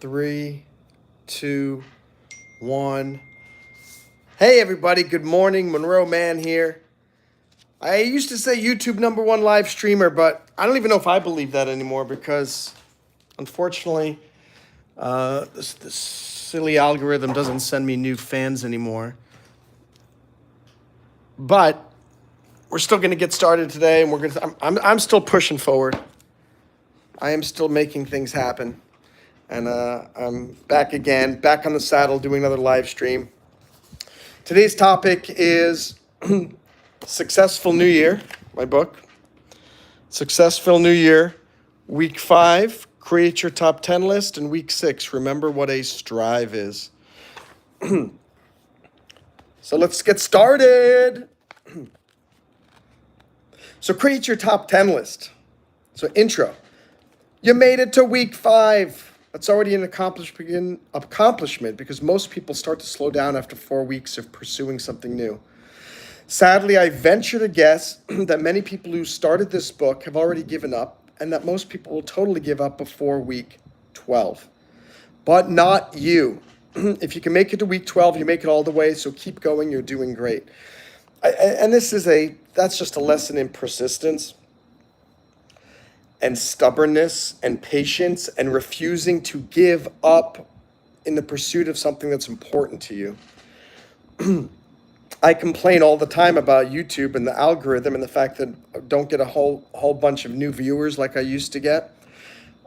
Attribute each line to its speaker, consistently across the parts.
Speaker 1: Three, two, one. Hey everybody, good morning. Monroe Mann here. I used to say YouTube #1 live streamer, but I don't even know if I believe that anymore because unfortunately, this silly algorithm doesn't send me new fans anymore. But we're still going to get started today, and I'm still pushing forward. I am still making things happen. And I'm back again, back on the saddle, doing another live stream. Today's topic is Successful New Year, my book. Successful New Year, week 5, create your top 10 list, and week 6, remember what a strive is. So let's get started. So create your top 10 list. So intro. You made it to week 5. That's already an accomplishment because most people start to slow down after 4 weeks of pursuing something new. Sadly, I venture to guess that many people who started this book have already given up and that most people will totally give up before week 12. But not you. If you can make it to week 12, you make it all the way, so keep going, you're doing great. That's just a lesson in persistence and stubbornness and patience and refusing to give up in the pursuit of something that's important to you. I complain all the time about YouTube and the algorithm and the fact that I don't get a whole bunch of new viewers like I used to get,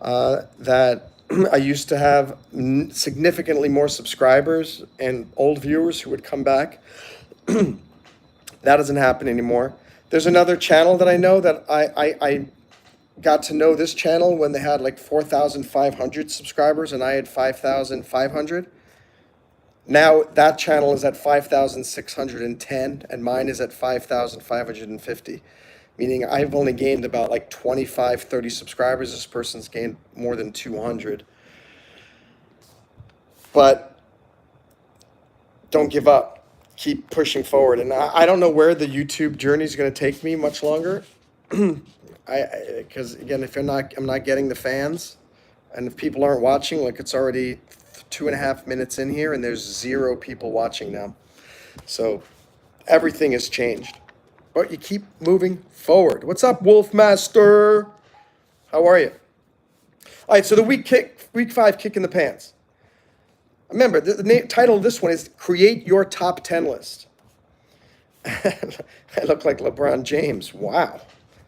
Speaker 1: that I used to have significantly more subscribers and old viewers who would come back. That doesn't happen anymore. There's another channel that I know that I got to know this channel when they had like 4,500 subscribers and I had 5,500. Now that channel is at 5,610 and mine is at 5,550, meaning I've only gained about like 25, 30 subscribers. This person's gained more than 200. But don't give up. Keep pushing forward. And I don't know where the YouTube journey is going to take me much longer. Because again, if I'm not getting the fans, and if people aren't watching, like it's already 2.5 minutes in here, and there's 0 people watching now. So everything has changed, but you keep moving forward. What's up, Wolfmaster? How are you? All right, so the week 5 kick in the pants. Remember, the title of this one is Create Your Top 10 List. I look like LeBron James. Wow.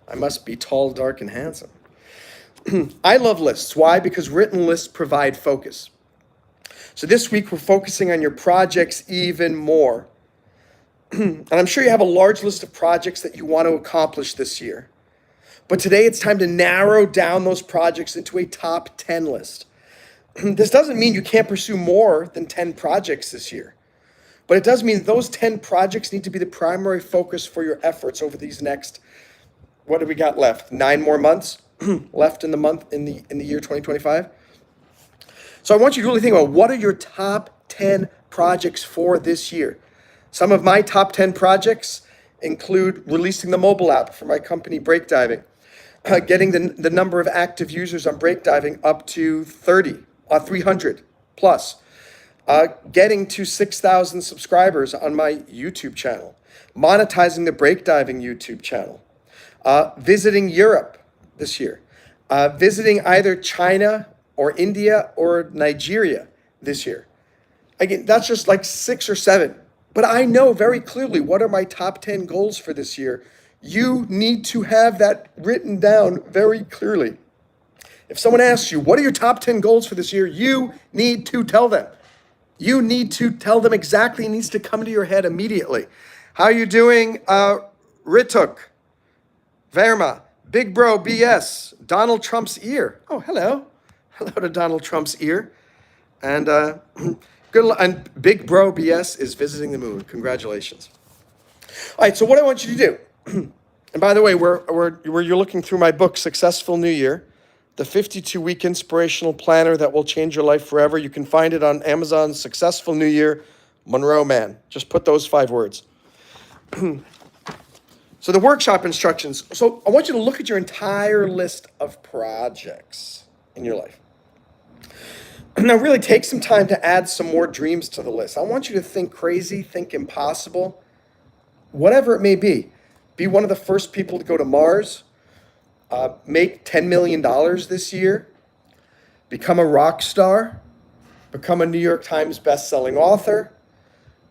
Speaker 1: I must be tall, dark, and handsome. I love lists. Why? Because written lists provide focus. So this week, we're focusing on your projects even more. And I'm sure you have a large list of projects that you want to accomplish this year. But today, it's time to narrow down those projects into a top 10 list. This doesn't mean you can't pursue more than 10 projects this year. But it does mean those 10 projects need to be the primary focus for your efforts over these next, what do we got left? 9 more months left in the year 2025. So I want you to really think about what are your top 10 projects for this year. Some of my top 10 projects include releasing the mobile app for my company, Breakdiving, getting the number of active users on Breakdiving up to 300 plus, getting to 6,000 subscribers on my YouTube channel, monetizing the Breakdiving YouTube channel, visiting Europe this year, visiting either China or India or Nigeria this year. Again, that's just like 6 or 7. But I know very clearly what are my top 10 goals for this year. You need to have that written down very clearly. If someone asks you, what are your top 10 goals for this year? You need to tell them. You need to tell them exactly. It needs to come to your head immediately. How are you doing, Rituk? Verma, Big Bro BS, Donald Trump's ear. Oh, hello. Hello to Donald Trump's ear. And and Big Bro BS is visiting the moon. Congratulations. All right, so what I want you to do, and by the way, you're looking through my book, Successful New Year, the 52-week inspirational planner that will change your life forever. You can find it on Amazon, Successful New Year, Monroe Mann. Just put those 5 words. So the workshop instructions. So I want you to look at your entire list of projects in your life. Now really take some time to add some more dreams to the list. I want you to think crazy, think impossible, whatever it may be. Be one of the first people to go to Mars, make $10 million this year, become a rock star, become a New York Times best-selling author,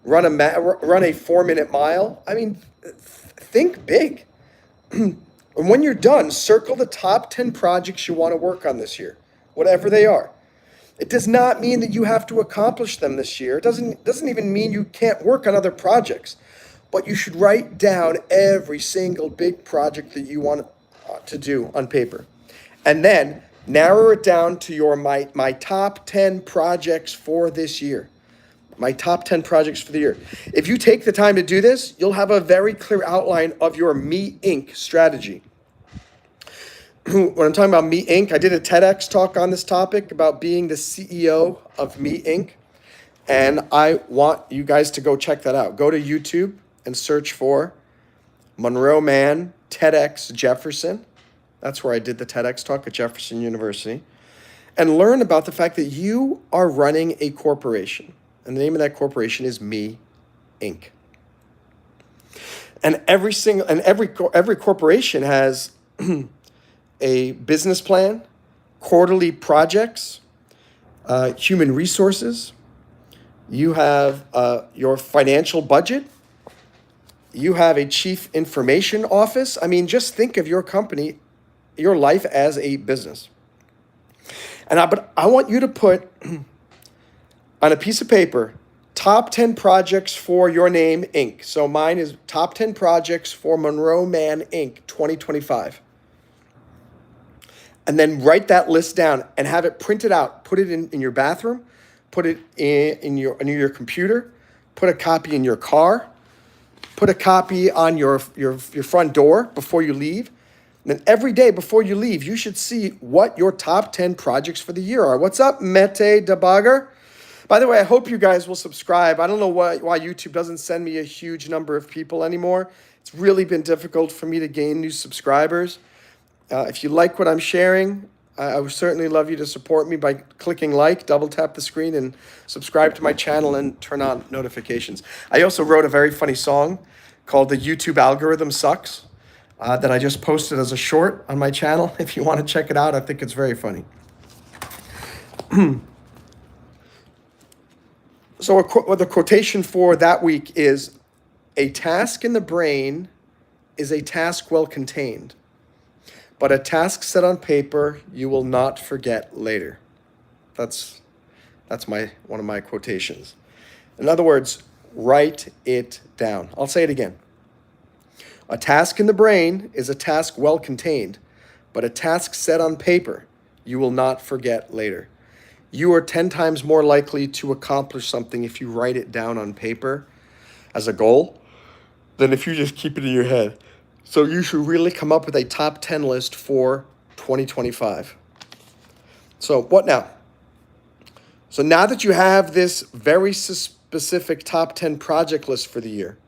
Speaker 1: run a 4-minute mile. I mean, think big. And when you're done, circle the top 10 projects you want to work on this year, whatever they are. It does not mean that you have to accomplish them this year. It doesn't even mean you can't work on other projects. But you should write down every single big project that you want to do on paper. And then narrow it down to your my top 10 projects for this year. My top 10 projects for the year. If you take the time to do this, you'll have a very clear outline of your Me Inc. strategy. When I'm talking about Me Inc., I did a TEDx talk on this topic about being the CEO of Me Inc. And I want you guys to go check that out. Go to YouTube and search for Monroe Mann TEDx Jefferson. That's where I did the TEDx talk at Jefferson University. And learn about the fact that you are running a corporation. And the name of that corporation is Me Inc. And every corporation has a business plan, quarterly projects, human resources. You have your financial budget. You have a chief information office. I mean, just think of your company, your life as a business. But I want you to put on a piece of paper top 10 projects for your name, Inc. So mine is top 10 projects for Monroe Mann, Inc. 2025. And then write that list down and have it printed out. Put it in your bathroom. Put it in your computer. Put a copy in your car. Put a copy on your front door before you leave. And then every day before you leave, you should see what your top 10 projects for the year are. What's up, Mete Debugger? By the way, I hope you guys will subscribe. I don't know why YouTube doesn't send me a huge number of people anymore. It's really been difficult for me to gain new subscribers. If you like what I'm sharing, I would certainly love you to support me by clicking like, double tap the screen, and subscribe to my channel and turn on notifications. I also wrote a very funny song called The YouTube Algorithm Sucks that I just posted as a short on my channel. If you want to check it out, I think it's very funny. So the quotation for that week is, a task in the brain is a task well contained. But a task set on paper you will not forget later. That's one of my quotations. In other words, write it down. I'll say it again. A task in the brain is a task well contained, but a task set on paper you will not forget later. You are 10 times more likely to accomplish something if you write it down on paper as a goal than if you just keep it in your head. So you should really come up with a top 10 list for 2025. So what now? So now that you have this very specific top 10 project list for the year,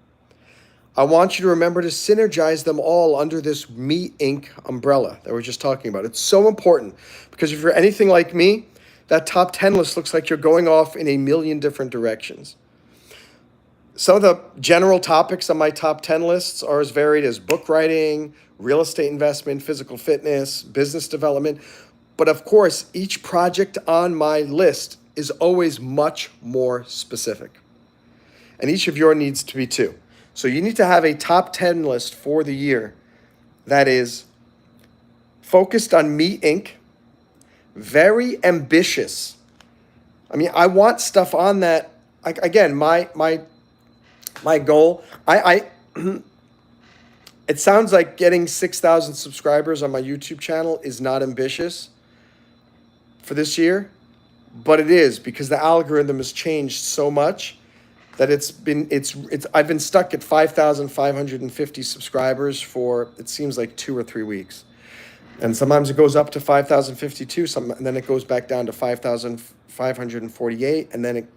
Speaker 1: I want you to remember to synergize them all under this Me Inc. umbrella that we're just talking about. It's so important because if you're anything like me, that top 10 list looks like you're going off in a million different directions. Some of the general topics on my top 10 lists are as varied as book writing, real estate investment, physical fitness, business development. But of course, each project on my list is always much more specific. And each of yours needs to be too. So you need to have a top 10 list for the year that is focused on Me Inc., very ambitious. I mean, I want stuff on that. Again, my goal, it sounds like getting 6,000 subscribers on my YouTube channel is not ambitious for this year, but it is because the algorithm has changed so much that I've been stuck at 5,550 subscribers for, it seems like 2 or 3 weeks. And sometimes it goes up to 5,052, and then it goes back down to 5,548, and then it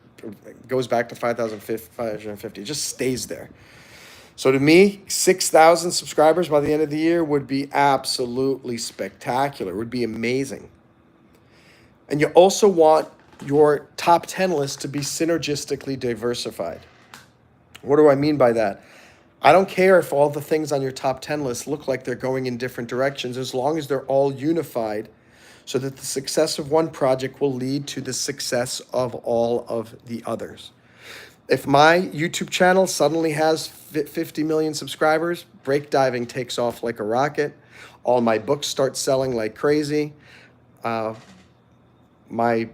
Speaker 1: goes back to 5,550. It just stays there. So to me, 6,000 subscribers by the end of the year would be absolutely spectacular. It would be amazing. And you also want your top 10 list to be synergistically diversified. What do I mean by that? I don't care if all the things on your top 10 list look like they're going in different directions, as long as they're all unified so that the success of one project will lead to the success of all of the others. If my YouTube channel suddenly has 50 million subscribers, breakdiving takes off like a rocket. All my books start selling like crazy. My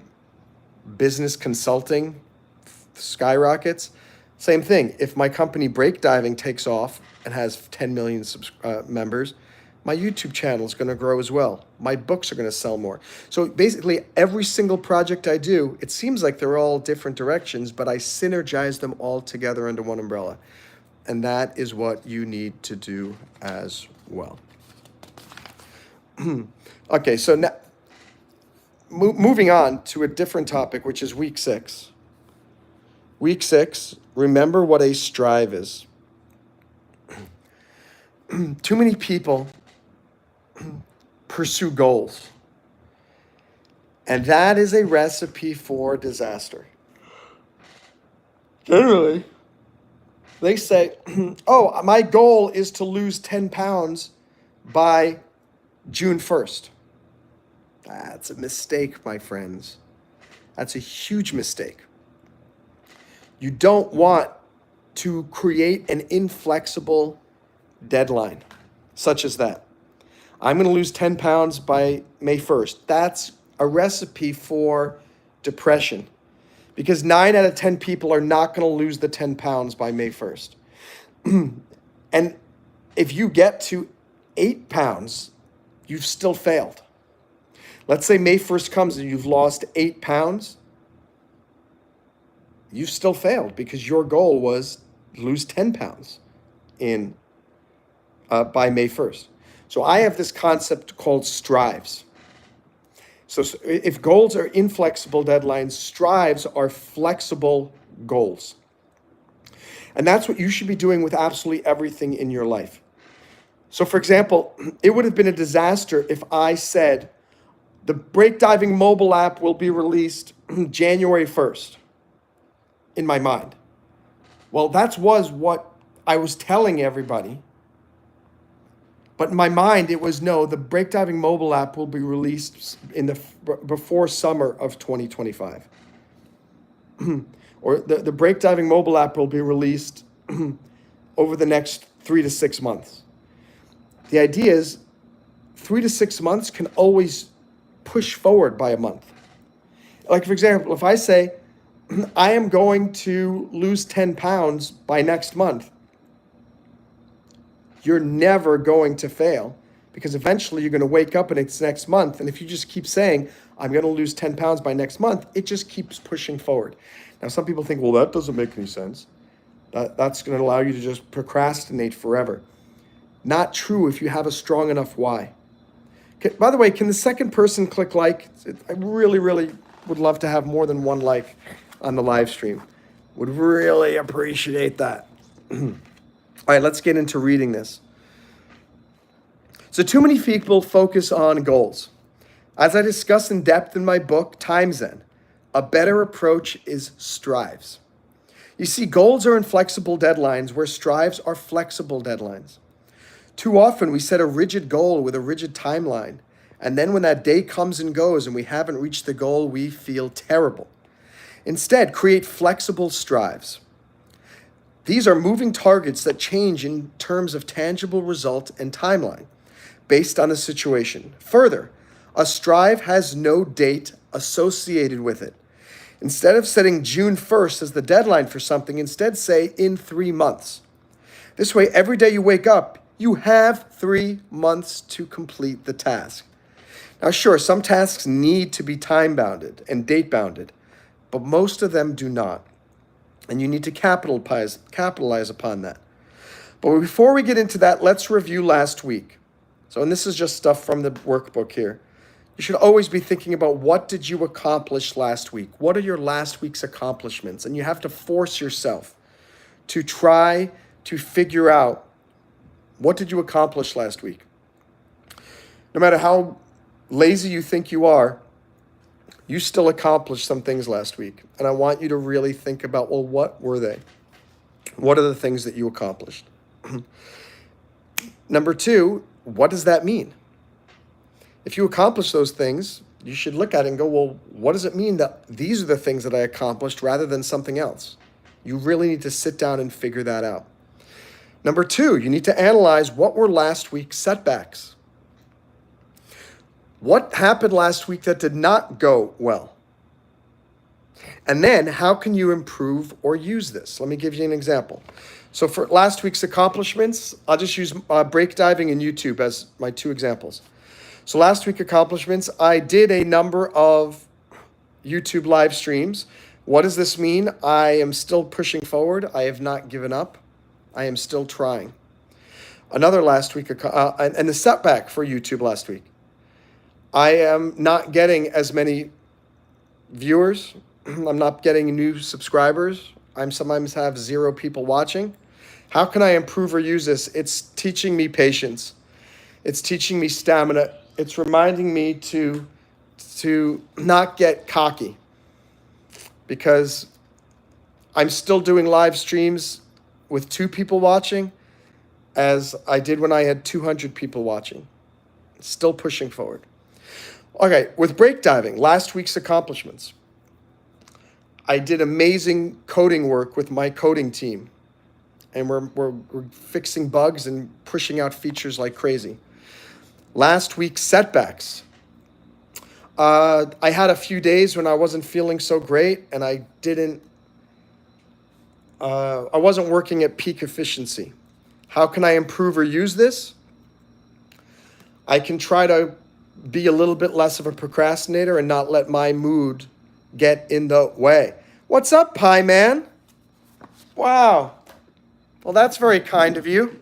Speaker 1: business consulting skyrockets. Same thing. If my company breakdiving takes off and has 10 million members, my YouTube channel is going to grow as well. My books are going to sell more. So basically, every single project I do, it seems like they're all different directions, but I synergize them all together under one umbrella. And that is what you need to do as well. Okay, so now, moving on to a different topic, which is week 6. Week 6, remember what a strive is. Too many people pursue goals. And that is a recipe for disaster. Generally, they say, oh, my goal is to lose 10 pounds by June 1st. That's a mistake, my friends. That's a huge mistake. You don't want to create an inflexible deadline, such as that. I'm going to lose 10 pounds by May 1st. That's a recipe for depression, because 9 out of 10 people are not going to lose the 10 pounds by May 1st. And if you get to 8 pounds, you've still failed. Let's say May 1st comes and you've lost 8 pounds. You've still failed, because your goal was lose 10 pounds by May 1st. So I have this concept called strives. So if goals are inflexible deadlines, strives are flexible goals. And that's what you should be doing with absolutely everything in your life. So for example, it would have been a disaster if I said, the breakdiving mobile app will be released January 1st in my mind. Well, that was what I was telling everybody. But in my mind, it was, no, the breakdiving mobile app will be released before summer of 2025. Or the breakdiving mobile app will be released over the next 3 to 6 months. The idea is 3 to 6 months can always push forward by a month. Like, for example, if I say, I am going to lose 10 pounds by next month, you're never going to fail, because eventually you're going to wake up and it's next month. And if you just keep saying, I'm going to lose 10 pounds by next month, it just keeps pushing forward. Now, some people think, well, that doesn't make any sense. That's going to allow you to just procrastinate forever. Not true if you have a strong enough why. By the way, can the second person click like? I really, really would love to have more than one like on the live stream. Would really appreciate that. All right, let's get into reading this. So too many people focus on goals. As I discuss in depth in my book, Time Zen, a better approach is strives. You see, goals are inflexible deadlines where strives are flexible deadlines. Too often we set a rigid goal with a rigid timeline, and then when that day comes and goes and we haven't reached the goal, we feel terrible. Instead, create flexible strives. These are moving targets that change in terms of tangible result and timeline based on the situation. Further, a strive has no date associated with it. Instead of setting June 1st as the deadline for something, instead say in 3 months. This way, every day you wake up, you have 3 months to complete the task. Now, sure, some tasks need to be time-bounded and date-bounded, but most of them do not. And you need to capitalize upon that. But before we get into that, let's review last week. So, and this is just stuff from the workbook here. You should always be thinking about, what did you accomplish last week? What are your last week's accomplishments? And you have to force yourself to try to figure out, what did you accomplish last week? No matter how lazy you think you are, You still accomplished some things last week. And I want you to really think about, well, what were they? What are the things that you accomplished? Number two, what does that mean? If you accomplish those things, you should look at it and go, well, what does it mean that these are the things that I accomplished rather than something else? You really need to sit down and figure that out. Number two, you need to analyze what were last week's setbacks. What happened last week that did not go well? And then how can you improve or use this? Let me give you an example. So for last week's accomplishments, I'll just use break diving and YouTube as my two examples. So last week accomplishments, I did a number of YouTube live streams. What does this mean? I am still pushing forward. I have not given up. I am still trying. Another last week, and the setback for YouTube last week. I am not getting as many viewers. I'm not getting new subscribers. I'm sometimes have 0 people watching. How can I improve or use this? It's teaching me patience. It's teaching me stamina. It's reminding me to not get cocky, because I'm still doing live streams with 2 people watching as I did when I had 200 people watching. Still pushing forward. Okay, with break diving, last week's accomplishments. I did amazing coding work with my coding team, and we're fixing bugs and pushing out features like crazy. Last week's setbacks. I had a few days when I wasn't feeling so great, and I wasn't working at peak efficiency. How can I improve or use this? I can try to be a little bit less of a procrastinator and not let my mood get in the way. What's up, Pie Man? Wow. Well, that's very kind of you.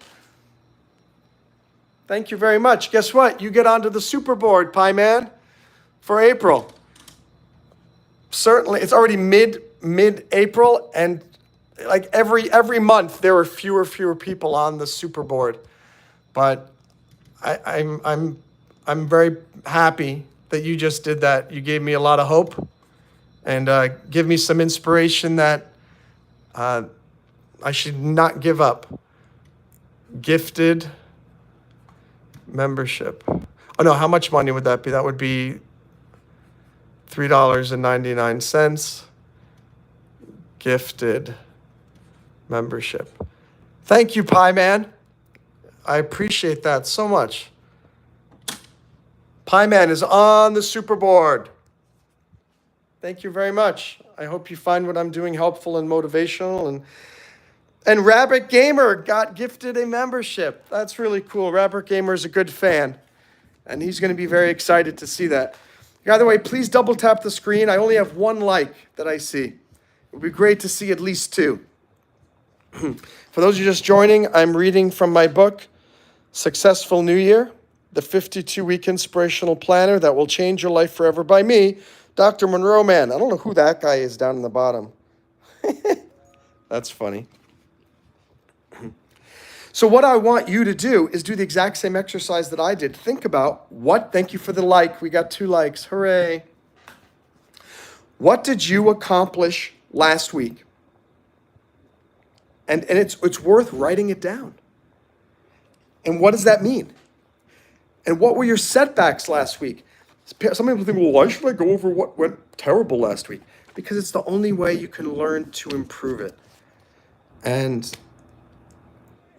Speaker 1: Thank you very much. Guess what? You get onto the super board, Pie Man, for April. Certainly, it's already mid-April, and like every month there are fewer people on the super board. But I'm very happy that you just did that. You gave me a lot of hope, and give me some inspiration that I should not give up. Gifted membership. Oh no, how much money would that be? That would be $3.99. Gifted membership. Thank you, Pie Man. I appreciate that so much. Pie Man is on the super board. Thank you very much. I hope you find what I'm doing helpful and motivational. And Rabbit Gamer got gifted a membership. That's really cool. Rabbit Gamer is a good fan, and he's going to be very excited to see that. By the way, please double tap the screen. I only have 1 like that I see. It would be great to see at least 2. For those of you just joining, I'm reading from my book, Successful New Year, the 52-week inspirational planner that will change your life forever, by me, Dr. Monroe Mann. I don't know who that guy is down in the bottom. That's funny. So what I want you to do is do the exact same exercise that I did. Think about thank you for the like. We got 2 likes. Hooray. What did you accomplish last week? And it's worth writing it down. And what does that mean? And what were your setbacks last week? Some people think, well, why should I go over what went terrible last week? Because it's the only way you can learn to improve it. And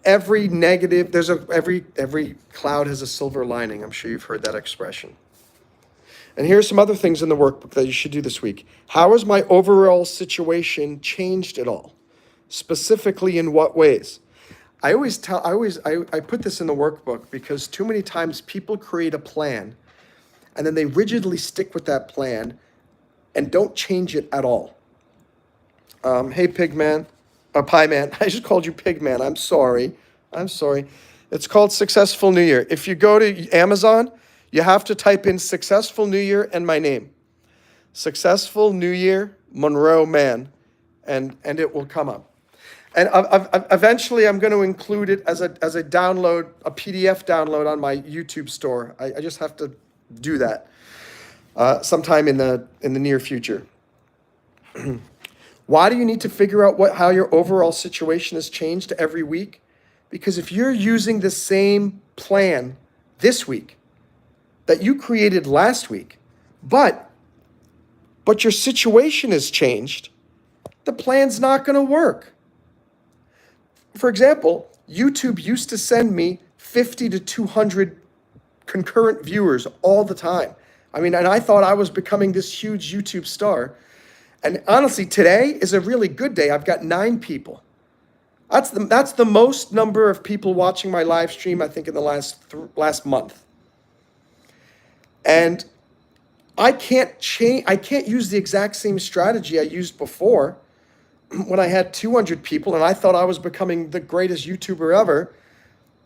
Speaker 1: every negative, every cloud has a silver lining. I'm sure you've heard that expression. And here's some other things in the workbook that you should do this week. How has my overall situation changed at all? Specifically, in what ways? I put this in the workbook because too many times people create a plan and then they rigidly stick with that plan and don't change it at all. Hey, Pigman. Pie Man. I just called you Pig Man. I'm sorry. It's called Successful New Year. If you go to Amazon, you have to type in Successful New Year and my name. Successful New Year, Monroe Mann, and it will come up. And eventually I'm going to include it as a download, a PDF download on my YouTube store. I just have to do that. sometime in the near future. Why do you need to figure out how your overall situation has changed every week? Because if you're using the same plan this week that you created last week, but your situation has changed, the plan's not going to work. For example, YouTube used to send me 50 to 200 concurrent viewers all the time. I mean, and I thought I was becoming this huge YouTube star. And honestly, today is a really good day. I've got 9 people. That's the most number of people watching my live stream, I think, in the last month. And I can't use the exact same strategy I used before when I had 200 people and I thought I was becoming the greatest YouTuber ever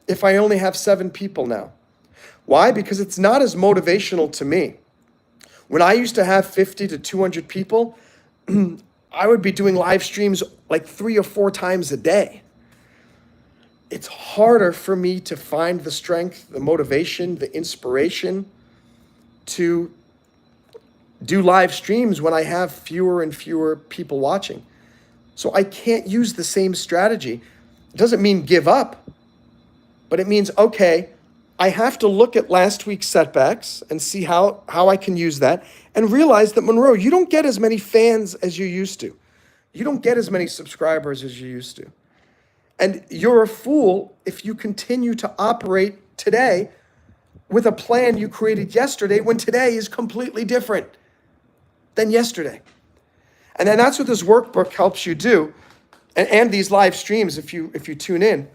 Speaker 1: if I only have 7 people now. Why? Because it's not as motivational to me. When I used to have 50 to 200 people, I would be doing live streams like 3 or 4 times a day. It's harder for me to find the strength, the motivation, the inspiration to do live streams when I have fewer and fewer people watching. So I can't use the same strategy. It doesn't mean give up, but it means, okay, I have to look at last week's setbacks and see how I can use that and realize that, Monroe, you don't get as many fans as you used to. You don't get as many subscribers as you used to. And you're a fool if you continue to operate today with a plan you created yesterday when today is completely different than yesterday. And then that's what this workbook helps you do, and these live streams, if you tune in,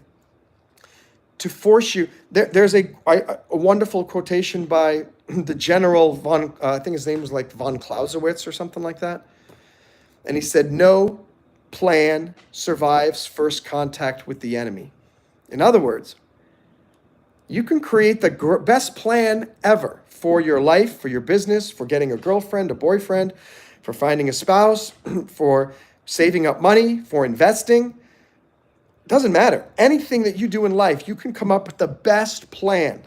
Speaker 1: to force you. There's a wonderful quotation by the General von, I think his name was like von Clausewitz or something like that. And he said, no plan survives first contact with the enemy. In other words, you can create the best plan ever for your life, for your business, for getting a girlfriend, a boyfriend, for finding a spouse, for saving up money, for investing. Doesn't matter. Anything that you do in life, you can come up with the best plan.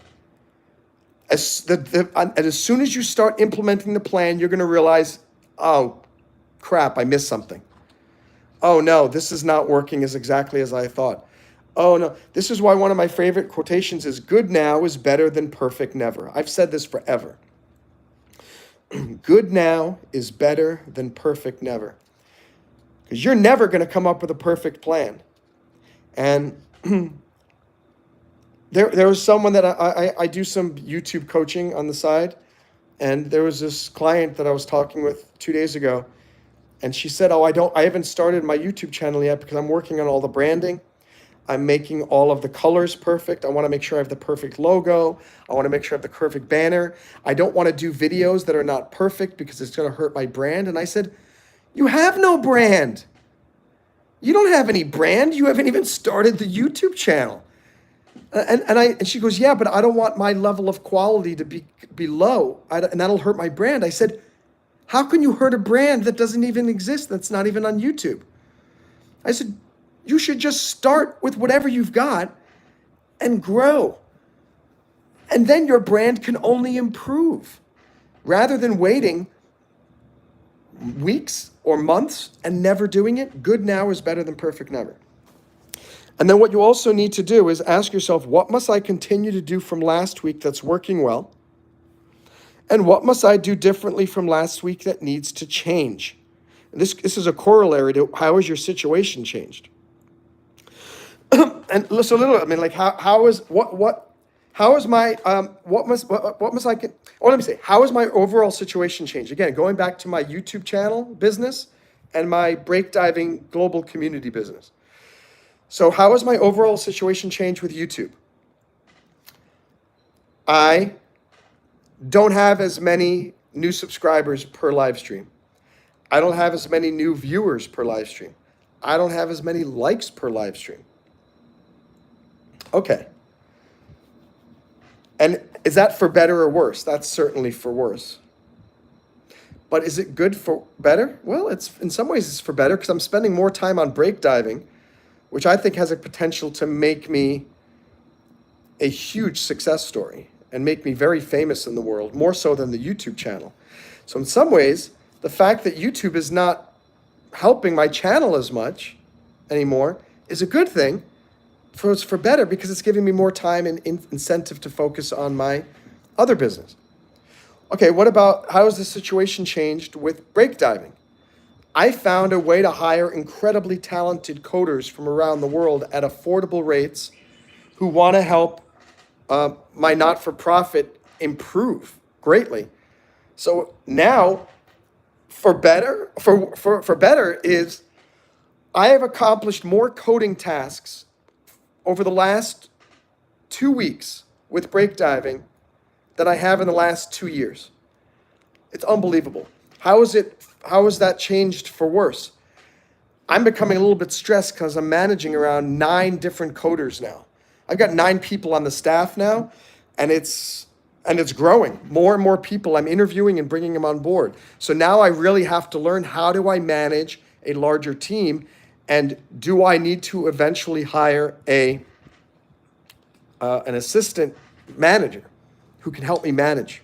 Speaker 1: And as soon as you start implementing the plan, you're going to realize, oh, crap, I missed something. Oh, no, this is not working exactly as I thought. Oh, no, this is why one of my favorite quotations is, good now is better than perfect never. I've said this forever. Good now is better than perfect never. Because you're never going to come up with a perfect plan. And there was someone that I do some YouTube coaching on the side, and there was this client that I was talking with 2 days ago, and she said, I haven't started my YouTube channel yet because I'm working on all the branding. I'm making all of the colors perfect. I want to make sure I have the perfect logo. I want to make sure I have the perfect banner. I don't want to do videos that are not perfect because it's going to hurt my brand. And I said, you have no brand. You don't have any brand. You haven't even started the YouTube channel. And she goes, yeah, but I don't want my level of quality to be low, and that'll hurt my brand. I said, how can you hurt a brand that doesn't even exist, that's not even on YouTube? I said, you should just start with whatever you've got and grow. And then your brand can only improve rather than waiting weeks or months and never doing it. Good now is better than perfect never. And then what you also need to do is ask yourself, what must I continue to do from last week that's working well? And what must I do differently from last week that needs to change? And this is a corollary to how has your situation changed? And so let me say, how has my overall situation changed? Again, going back to my YouTube channel business and my break diving global community business. So how has my overall situation changed with YouTube? I don't have as many new subscribers per live stream. I don't have as many new viewers per live stream. I don't have as many likes per live stream. Okay. And is that for better or worse? That's certainly for worse. But is it good for better? Well, it's in some ways it's for better because I'm spending more time on break diving, which I think has a potential to make me a huge success story. and make me very famous in the world, more so than the YouTube channel. So in some ways, the fact that YouTube is not helping my channel as much anymore is a good thing. It's for better, because it's giving me more time and incentive to focus on my other business. Okay, what about how has the situation changed with breakdiving? I found a way to hire incredibly talented coders from around the world at affordable rates who want to help my not-for-profit improve greatly. So now, for better is I have accomplished more coding tasks over the last 2 weeks with breakdiving than I have in the last 2 years. It's unbelievable. How has that changed for worse? I'm becoming a little bit stressed because I'm managing around 9 different coders now. I've got 9 people on the staff now, and it's growing. More and more people I'm interviewing and bringing them on board. So now I really have to learn, how do I manage a larger team, and do I need to eventually hire an assistant manager who can help me manage?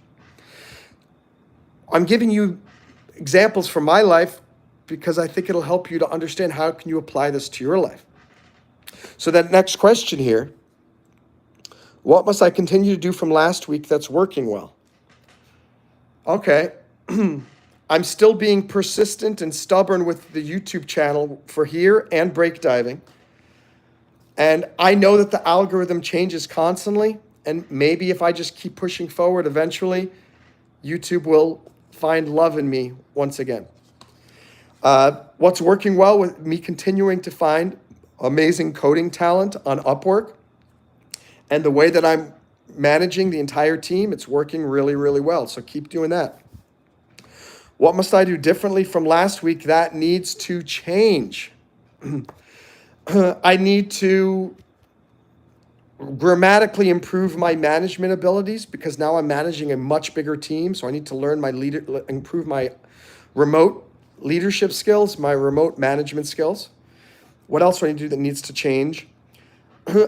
Speaker 1: I'm giving you examples from my life because I think it'll help you to understand how can you apply this to your life. So that next question here, what must I continue to do from last week that's working well? Okay, I'm still being persistent and stubborn with the YouTube channel for here and breakdiving. And I know that the algorithm changes constantly, and maybe if I just keep pushing forward, eventually YouTube will find love in me once again. What's working well with me continuing to find amazing coding talent on Upwork, and the way that I'm managing the entire team, it's working really, really well. So keep doing that. What must I do differently from last week that needs to change? I need to grammatically improve my management abilities, because now I'm managing a much bigger team. So I need to learn improve my remote leadership skills, my remote management skills. What else do I need to do that needs to change?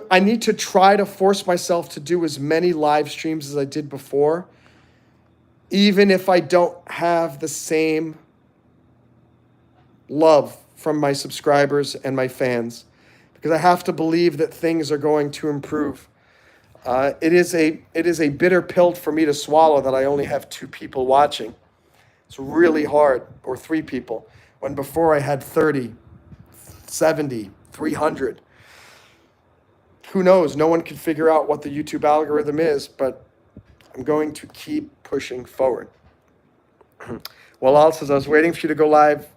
Speaker 1: I need to try to force myself to do as many live streams as I did before, even if I don't have the same love from my subscribers and my fans, because I have to believe that things are going to improve. It is a bitter pill for me to swallow that I only have 2 people watching. It's really hard, or 3 people, when before I had 30, 70, 300. Who knows? No one can figure out what the YouTube algorithm is, but I'm going to keep pushing forward. Well, Al says, I was waiting for you to go live.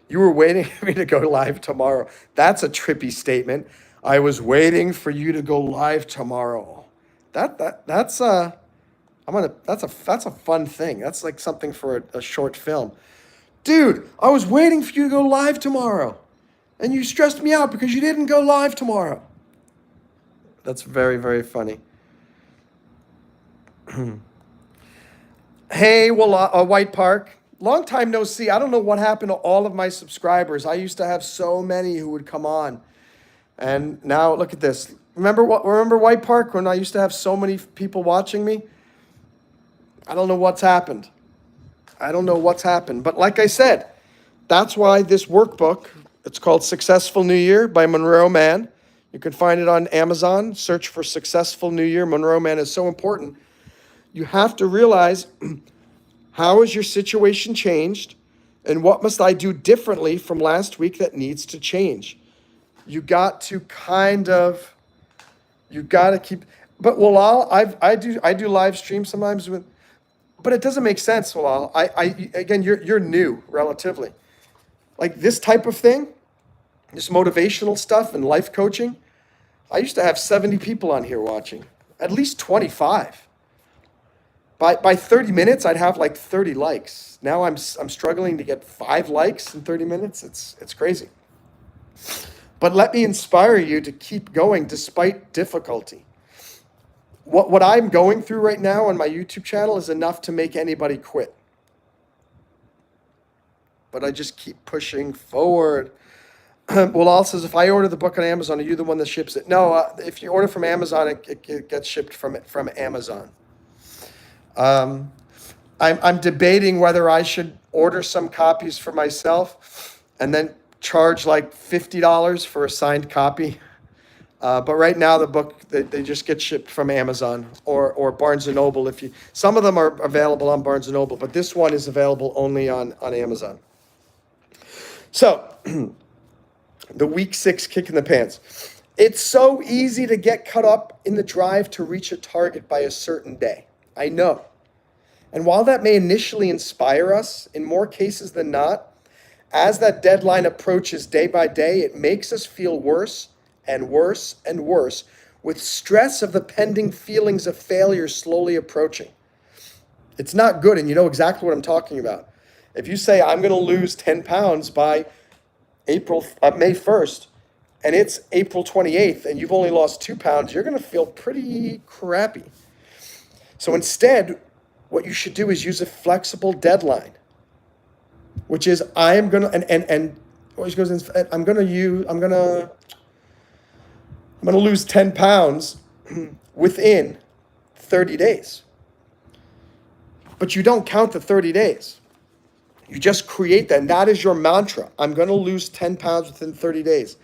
Speaker 1: You were waiting for me to go live tomorrow. That's a trippy statement. I was waiting for you to go live tomorrow. That's a fun thing. That's like something for a short film. Dude, I was waiting for you to go live tomorrow, and you stressed me out because you didn't go live tomorrow. That's very, very funny. Hey, White Park. Long time no see. I don't know what happened to all of my subscribers. I used to have so many who would come on. And now look at this. Remember White Park, when I used to have so many people watching me? I don't know what's happened. But like I said, that's why this workbook, it's called Successful New Year by Monroe Mann. You can find it on Amazon. Search for Successful New Year. Monroe Mann is so important. You have to realize, how has your situation changed, and what must I do differently from last week that needs to change? You got to keep. But I do live streams sometimes but it doesn't make sense, Walal. Again, you're new relatively. Like this type of thing, this motivational stuff and life coaching, I used to have 70 people on here watching, at least 25. By 30 minutes, I'd have like 30 likes. Now I'm struggling to get 5 likes in 30 minutes. It's crazy. But let me inspire you to keep going despite difficulty. What I'm going through right now on my YouTube channel is enough to make anybody quit. But I just keep pushing forward. Well, says, if I order the book on Amazon, are you the one that ships it? No, if you order from Amazon, it gets shipped from Amazon. I'm debating whether I should order some copies for myself and then charge like $50 for a signed copy. But right now, the book, they just get shipped from Amazon or Barnes & Noble. Some of them are available on Barnes & Noble, but this one is available only on Amazon. So, the week 6 kick in the pants. It's so easy to get caught up in the drive to reach a target by a certain day. I know. And while that may initially inspire us, in more cases than not, as that deadline approaches day by day, it makes us feel worse and worse and worse, with stress of the pending feelings of failure slowly approaching. It's not good, and you know exactly what I'm talking about. If you say, I'm going to lose 10 pounds by May 1st, and it's April 28th, and you've only lost 2 pounds, you're going to feel pretty crappy. So instead, what you should do is use a flexible deadline, which is I'm going to lose 10 pounds within 30 days. But you don't count the 30 days. You just create that. And that is your mantra. I'm going to lose 10 pounds within 30 days.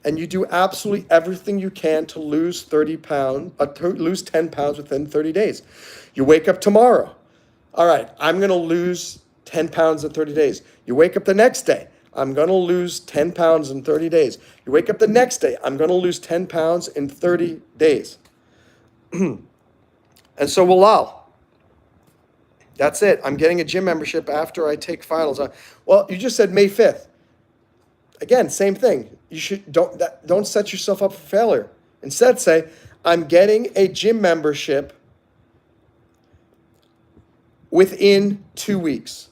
Speaker 1: And you do absolutely everything you can to lose 10 pounds within 30 days. You wake up tomorrow. All right, I'm going to lose 10 pounds in 30 days. You wake up the next day. I'm going to lose 10 pounds in 30 days. You wake up the next day. I'm going to lose 10 pounds in 30 days. And so, that's it. I'm getting a gym membership after I take finals. Well, you just said May 5th. Again, same thing. You don't set yourself up for failure. Instead, say, I'm getting a gym membership within 2 weeks.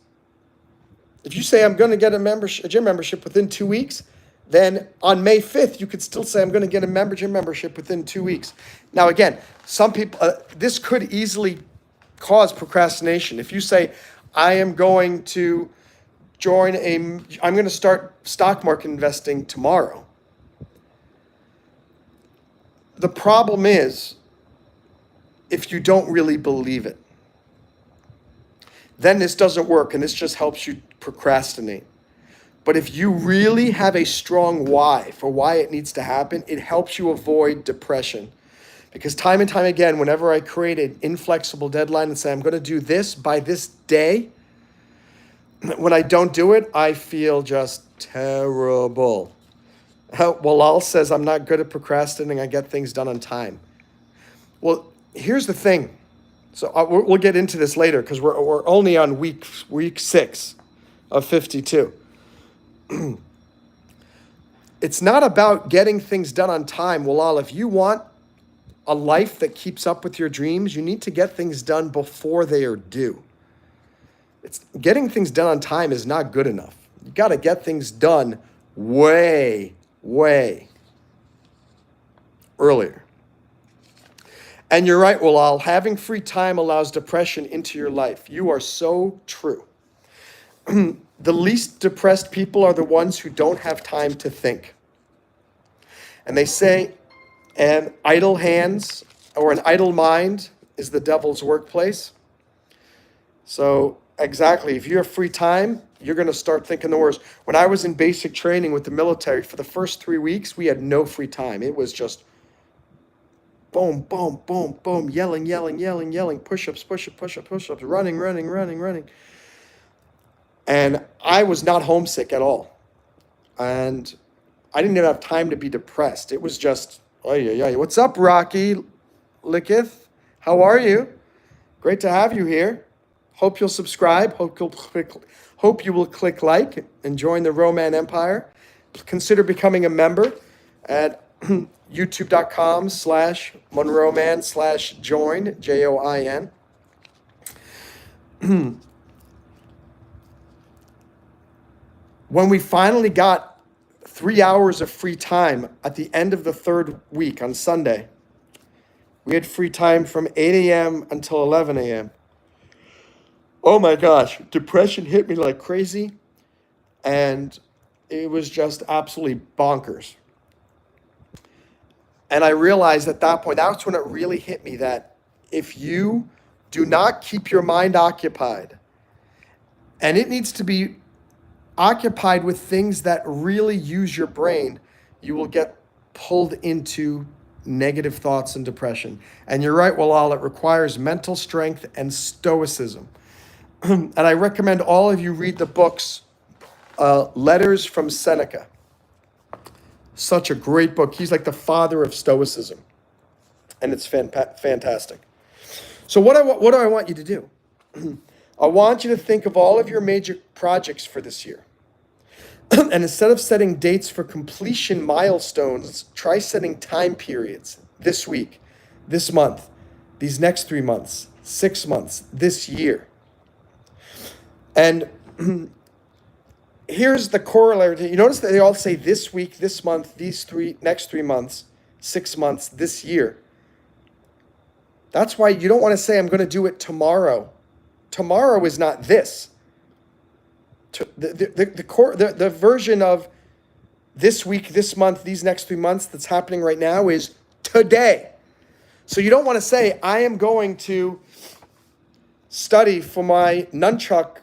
Speaker 1: If you say I'm going to get a gym membership within 2 weeks, then on May 5th, you could still say I'm going to get a gym membership within 2 weeks. Now, again, some people, this could easily cause procrastination. If you say, I'm going to start stock market investing tomorrow. The problem is, if you don't really believe it, then this doesn't work, and this just helps you procrastinate. But if you really have a strong why for why it needs to happen, it helps you avoid depression. Because time and time again, whenever I create an inflexible deadline and say, I'm going to do this by this day, when I don't do it, I feel just terrible. Walal says, I'm not good at procrastinating. I get things done on time. Well, here's the thing. So we'll get into this later because we're only on week 6 of 52. It's not about getting things done on time. Walal, if you want a life that keeps up with your dreams, you need to get things done before they are due. Getting things done on time is not good enough. You got to get things done way, way earlier. And you're right, Walal, having free time allows depression into your life. You are so true. The least depressed people are the ones who don't have time to think. And they say, an idle hands or an idle mind is the devil's workplace. So exactly, if you have free time, you're going to start thinking the worst. When I was in basic training with the military, for the first 3 weeks, we had no free time. It was just boom, boom, boom, boom, yelling, push-ups, push-ups, running. And I was not homesick at all. And I didn't even have time to be depressed. It was just, what's up, Rocky Licketh? How are you? Great to have you here. Hope you'll subscribe. Hope you will click like and join the Monroe Mann Empire. Consider becoming a member at youtube.com/Monroe Mann/join, JOIN. When we finally got 3 hours of free time at the end of the 3rd week on Sunday, we had free time from 8 a.m. until 11 a.m. Oh my gosh, depression hit me like crazy. And it was just absolutely bonkers. And I realized at that point, that's when it really hit me that if you do not keep your mind occupied, and it needs to be occupied with things that really use your brain, you will get pulled into negative thoughts and depression. And you're right, Walal, it requires mental strength and stoicism. And I recommend all of you read the books, Letters from Seneca. Such a great book. He's like the father of stoicism. And it's fantastic. So what do I want you to do? I want you to think of all of your major projects for this year. And instead of setting dates for completion milestones, try setting time periods this week, this month, these next 3 months, 6 months, this year. And here's the corollary. You notice that they all say this week, this month, next 3 months, 6 months, this year. That's why you don't want to say, I'm going to do it tomorrow. Tomorrow is not this. The version of this week, this month, these next 3 months that's happening right now is today. So you don't want to say, I am going to study for my nunchuck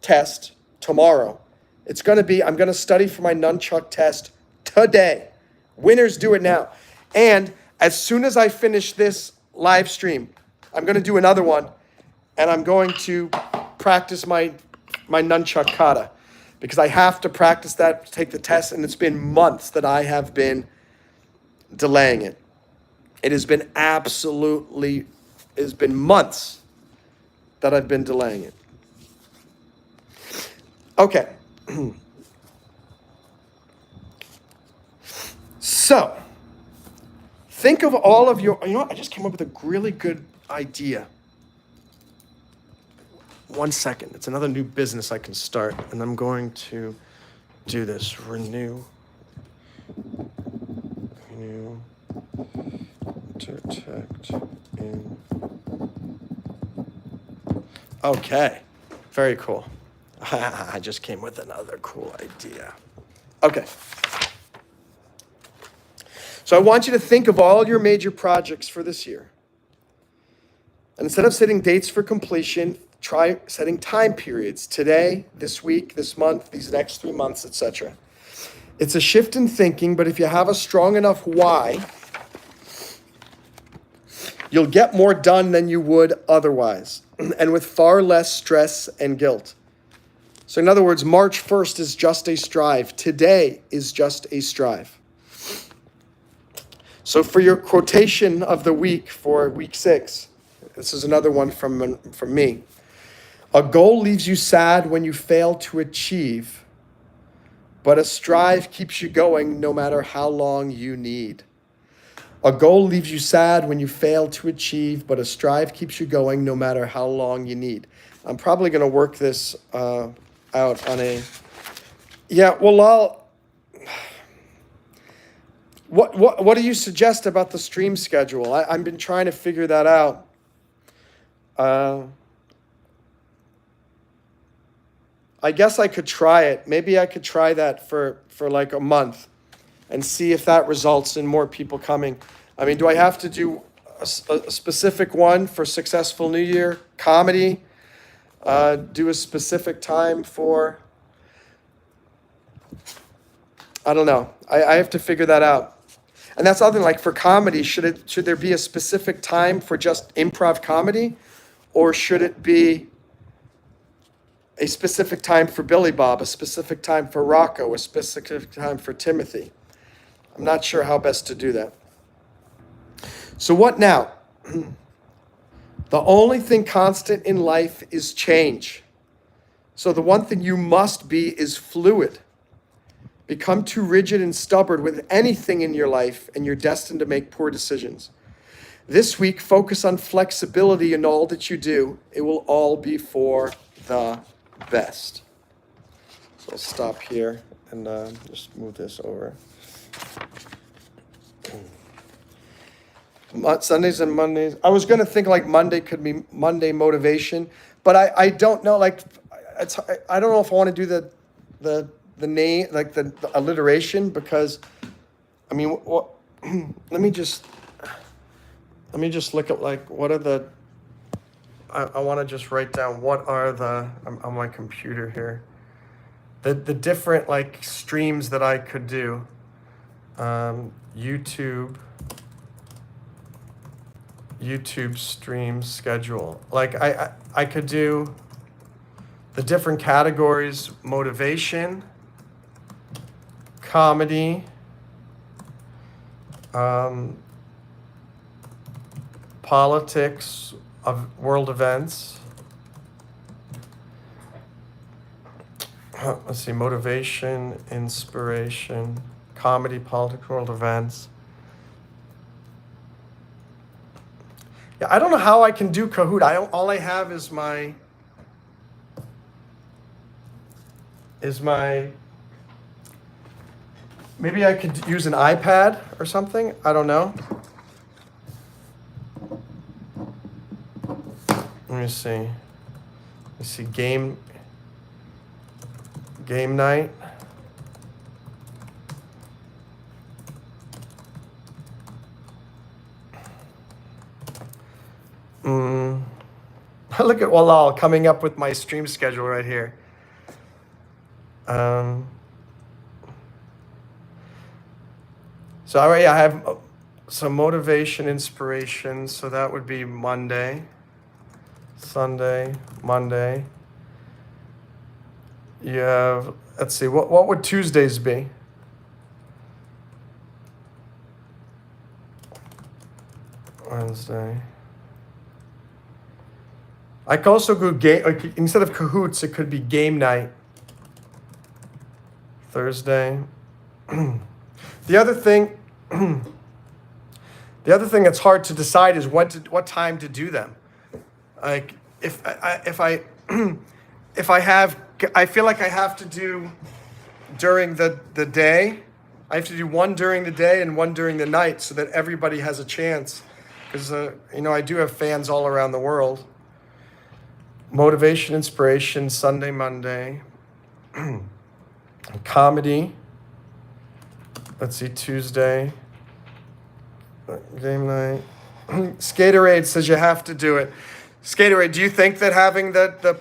Speaker 1: test tomorrow. It's going to be, I'm going to study for my nunchuck test today. Winners do it now. And as soon as I finish this live stream, I'm going to do another one, and I'm going to practice my nunchuck kata, because I have to practice that to take the test, and it's been months that I have been delaying it. It has been months that I've been delaying it. Okay. So, think of all of your, you know what, I just came up with a really good idea. 1 second, it's another new business I can start, and I'm going to do this. Renew, Intertect in. Okay, very cool. I just came with another cool idea. Okay. So I want you to think of all your major projects for this year. And instead of setting dates for completion, try setting time periods. Today, this week, this month, these next 3 months, etc. It's a shift in thinking, but if you have a strong enough why, you'll get more done than you would otherwise, and with far less stress and guilt. So in other words, March 1st is just a strive. Today is just a strive. So for your quotation of the week for week 6, this is another one from me. A goal leaves you sad when you fail to achieve, but a strive keeps you going no matter how long you need. A goal leaves you sad when you fail to achieve, but a strive keeps you going no matter how long you need. I'm probably going to work this out on a... Yeah, well, What do you suggest about the stream schedule? I've been trying to figure that out. I guess I could try it. Maybe I could try that for like a month and see if that results in more people coming. I mean, do I have to do a specific one for Successful New Year? Comedy? Do a specific time for... I don't know. I have to figure that out. And that's other, like for comedy, should there be a specific time for just improv comedy? Or should it be a specific time for Billy Bob, a specific time for Rocco, a specific time for Timothy? I'm not sure how best to do that. So what now? The only thing constant in life is change. So the one thing you must be is fluid. Become too rigid and stubborn with anything in your life, and you're destined to make poor decisions. This week, focus on flexibility in all that you do. It will all be for the best. So I'll stop here and just move this over. Sundays and Mondays. I was going to think like Monday could be Monday motivation, but I don't know. Like, I don't know if I want to do the the name, like the alliteration, because I mean, what? let me just look at like what are the. I want to just write down what are the I'm on my computer here. The different like streams that I could do. YouTube stream schedule. Like I could do the different categories: motivation, comedy, politics of world events. Let's see, motivation, inspiration, comedy, politics, world events. Yeah, I don't know how I can do Kahoot. All I have is my maybe I could use an iPad or something. I don't know. Let me see. Game night. Look at Walal coming up with my stream schedule right here. So I have some motivation, inspiration. So that would be Monday, Sunday, Monday. You have, let's see, what would Tuesdays be? Wednesday. I could also go game, instead of Kahoots, it could be game night. Thursday. The other thing that's hard to decide is what time to do them. Like if I feel like I have to do during the day. I have to do one during the day and one during the night so that everybody has a chance. Because I do have fans all around the world. Motivation, inspiration, Sunday, Monday. Comedy. Let's see, Tuesday. Game night. Skaterade says you have to do it. Skaterade, do you think that having the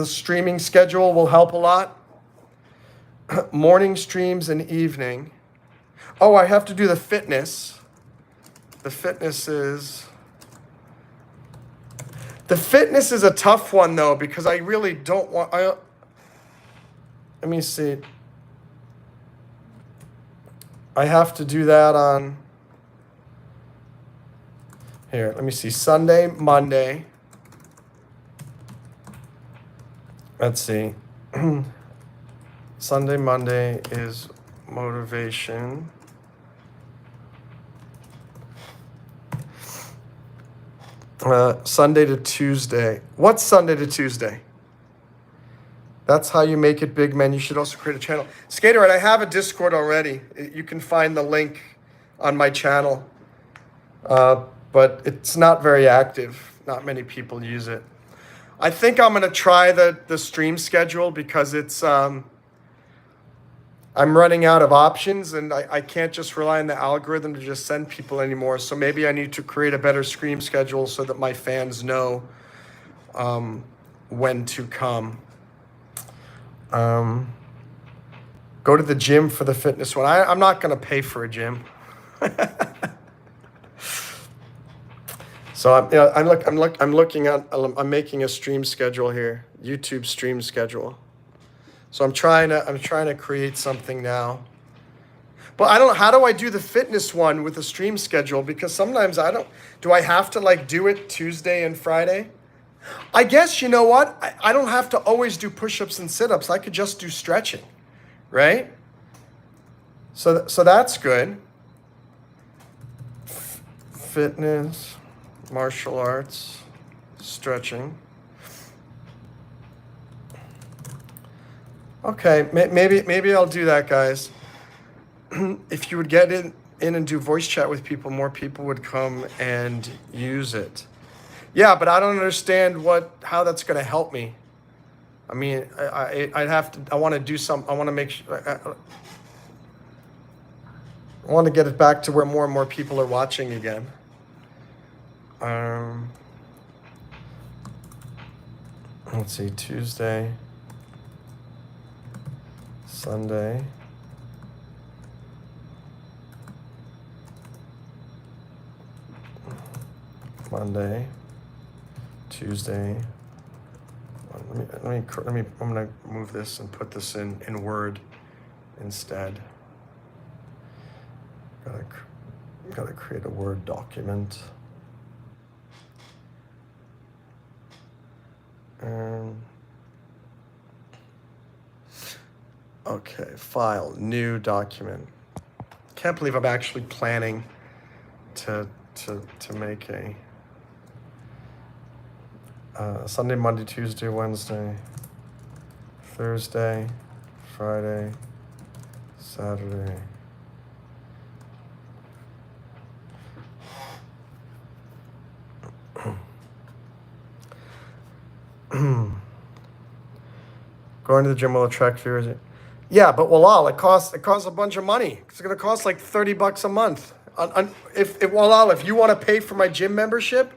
Speaker 1: streaming schedule will help a lot? Morning streams and evening. Oh, I have to do the fitness. The fitness is a tough one though, because I really don't want. Let me see. I have to do that on. Here, let me see. Sunday, Monday. Let's see. Sunday, Monday is motivation. Sunday to Tuesday. What's Sunday to Tuesday? That's how you make it big, man. You should also create a channel. Skater, I have a Discord already. You can find the link on my channel. But it's not very active. Not many people use it. I think I'm going to try the stream schedule because it's I'm running out of options and I can't just rely on the algorithm to just send people anymore. So maybe I need to create a better stream schedule so that my fans know when to come. Go to the gym for the fitness one. I'm not going to pay for a gym. So I'm making a stream schedule here, YouTube stream schedule. So I'm trying to create something now. But how do I do the fitness one with a stream schedule? Because sometimes do I have to do it Tuesday and Friday? I guess, you know what? I don't have to always do push-ups and sit-ups. I could just do stretching, right? So that's good. Fitness, martial arts, stretching. Okay, maybe I'll do that, guys. If you would get in and do voice chat with people, more people would come and use it. Yeah, but I don't understand how that's going to help me. I mean, I'd have to, I want to do some, I want to make sure, I want to get it back to where more and more people are watching again. Let's see, Tuesday, Sunday, Monday, Tuesday. I'm gonna move this and put this in Word instead. Gotta create a Word document. Okay, file, new document. Can't believe I'm actually planning to make a Sunday, Monday, Tuesday, Wednesday, Thursday, Friday, Saturday. Going to the gym will attract viewers. Yeah, but Walal, it costs a bunch of money. It's going to cost like $30 a month. If you want to pay for my gym membership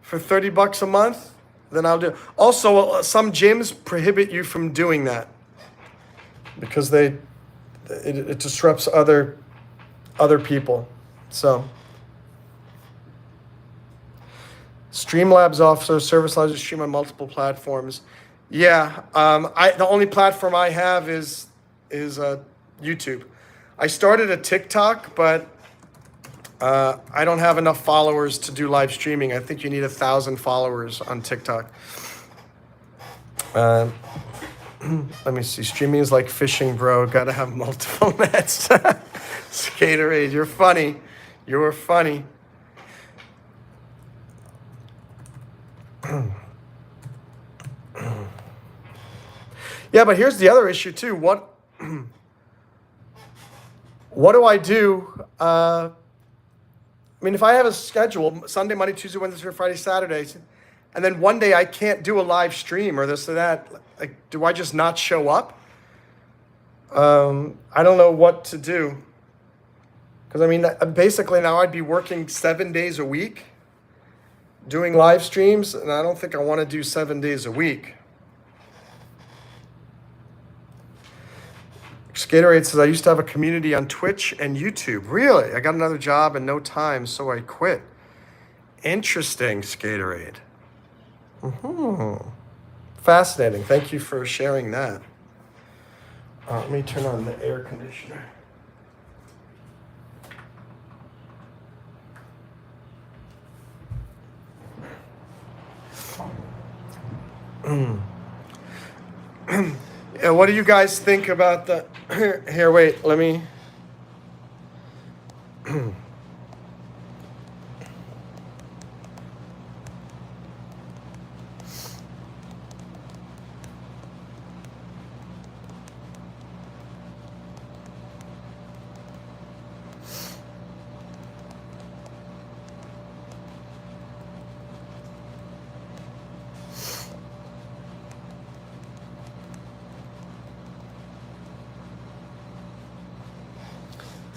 Speaker 1: for $30 a month, then I'll do it. Also, some gyms prohibit you from doing that because it disrupts other people. So Streamlabs offers service allows you to stream on multiple platforms. Yeah, the only platform I have is YouTube. I started a TikTok, but I don't have enough followers to do live streaming. I think you need 1,000 followers on TikTok. Let me see. Streaming is like fishing, bro. Got to have multiple nets. Skaterade, you're funny. You're funny. Yeah, but here's the other issue too. What do I do? I mean, if I have a schedule, Sunday, Monday, Tuesday, Wednesday, Friday, Saturdays, and then one day I can't do a live stream or this or that, like, do I just not show up? I don't know what to do. Because, I mean, basically now I'd be working 7 days a week, doing live streams, and I don't think I want to do 7 days a week. Skaterade says, I used to have a community on Twitch and YouTube. Really? I got another job and no time, so I quit. Interesting, Skaterade. Fascinating. Thank you for sharing that. Let me turn on the air conditioner. Yeah, what do you guys think about the... Here, wait, let me...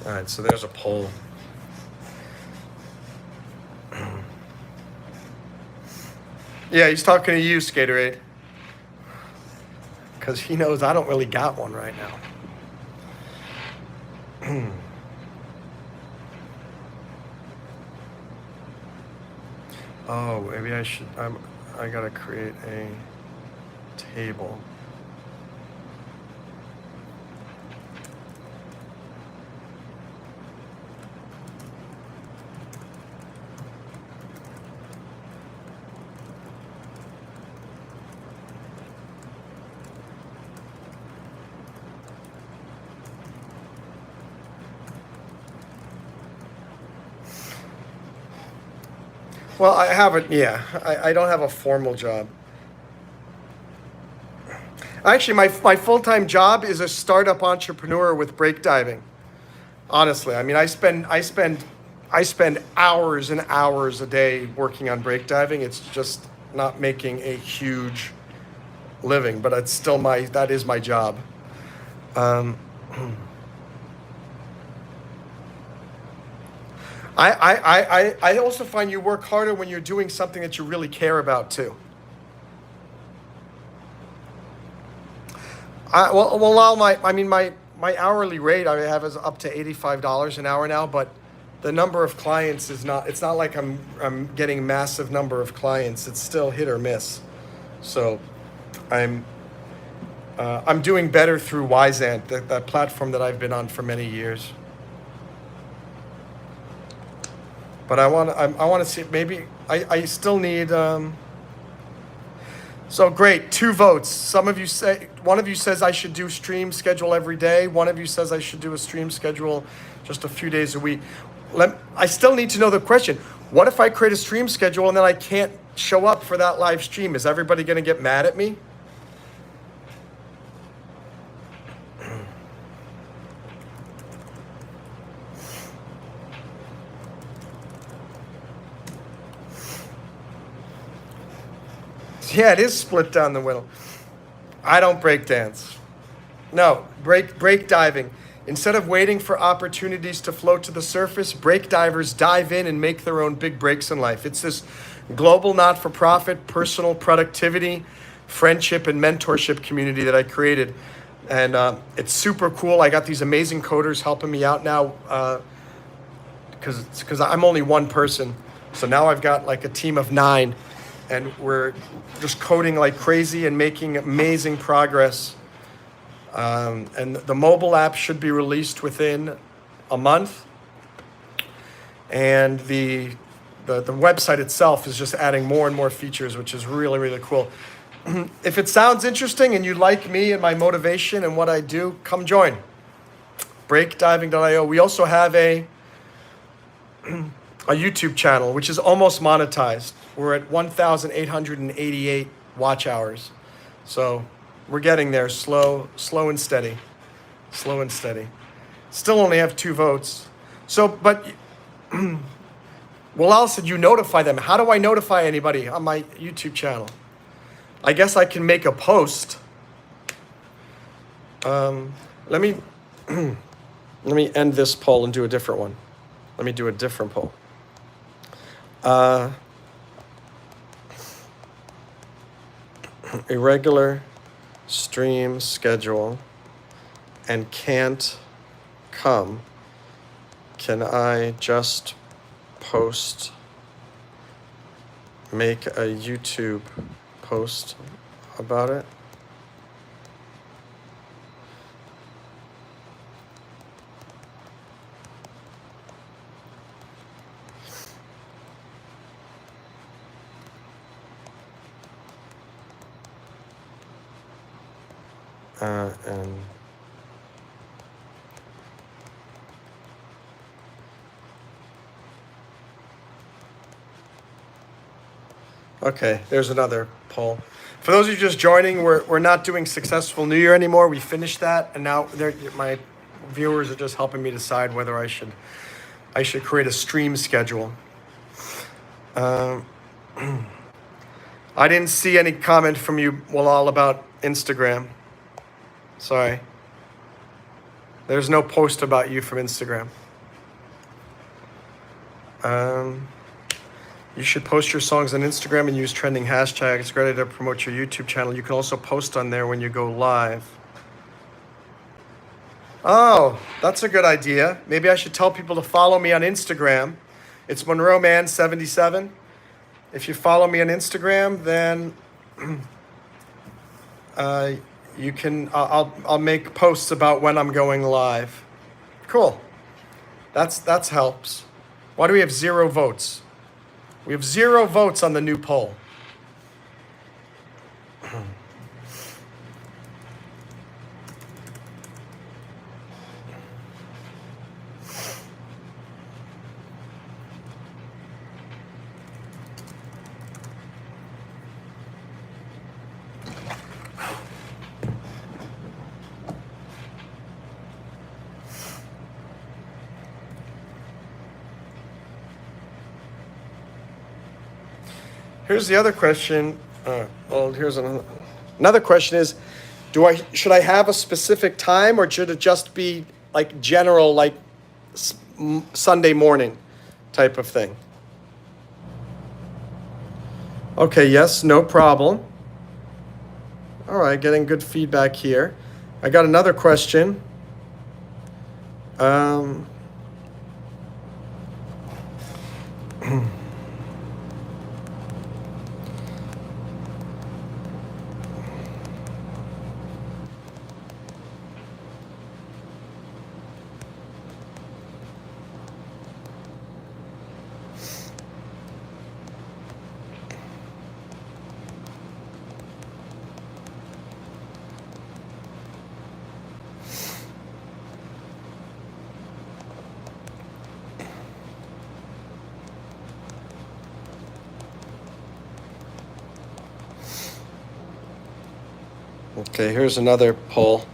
Speaker 1: All right, so there's a poll. Yeah, he's talking to you, Skaterade. Because he knows I don't really got one right now. Oh, maybe I should, I gotta create a table. Well, I haven't, yeah. I don't have a formal job. Actually, my full-time job is a startup entrepreneur with breakdiving. Honestly, I mean, I spend hours and hours a day working on breakdiving. It's just not making a huge living, but it's still that is my job. Um, I also find you work harder when you're doing something that you really care about too. My hourly rate I have is up to $85 an hour now, but the number of clients is not. It's not like I'm getting massive number of clients. It's still hit or miss. So, I'm I'm doing better through Wyzant, that platform that I've been on for many years. But I want to see maybe I still need. So great, 2 votes. One of you says I should do stream schedule every day. One of you says I should do a stream schedule just a few days a week. I still need to know the question. What if I create a stream schedule and then I can't show up for that live stream? Is everybody going to get mad at me? Yeah, it is split down the middle. I don't break dance. No, break diving. Instead of waiting for opportunities to float to the surface, break divers dive in and make their own big breaks in life. It's this global not-for-profit, personal productivity, friendship, and mentorship community that I created. And it's super cool. I got these amazing coders helping me out now because I'm only one person. So now I've got like a team of 9. And we're just coding like crazy and making amazing progress. And the mobile app should be released within a month. And the website itself is just adding more and more features, which is really, really cool. If it sounds interesting and you like me and my motivation and what I do, come join. Breakdiving.io. We also have a YouTube channel, which is almost monetized. We're at 1,888 watch hours. So we're getting there, slow and steady. Slow and steady. Still only have 2 votes. So, but, Al said you notify them. How do I notify anybody on my YouTube channel? I guess I can make a post. Let me end this poll and do a different one. Let me do a different poll. Irregular stream schedule and can't come. Can I just make a YouTube post about it? And okay, there's another poll. For those of you just joining, we're not doing Successful New Year anymore. We finished that, and now my viewers are just helping me decide whether I should create a stream schedule. I didn't see any comment from you, Walal, about Instagram. Sorry. There's no post about you from Instagram. You should post your songs on Instagram and use trending hashtags. It's a great idea to promote your YouTube channel. You can also post on there when you go live. Oh, that's a good idea. Maybe I should tell people to follow me on Instagram. It's Monroe Mann 77. If you follow me on Instagram, then you can. I'll make posts about when I'm going live. Cool. That's helps. Why do we have 0 votes? We have 0 votes on the new poll. Here's the other question. Here's another. Another question is, should I have a specific time, or should it just be like general, like Sunday morning type of thing? Okay, yes, no problem. All right, getting good feedback here. I got another question. Okay, here's another poll.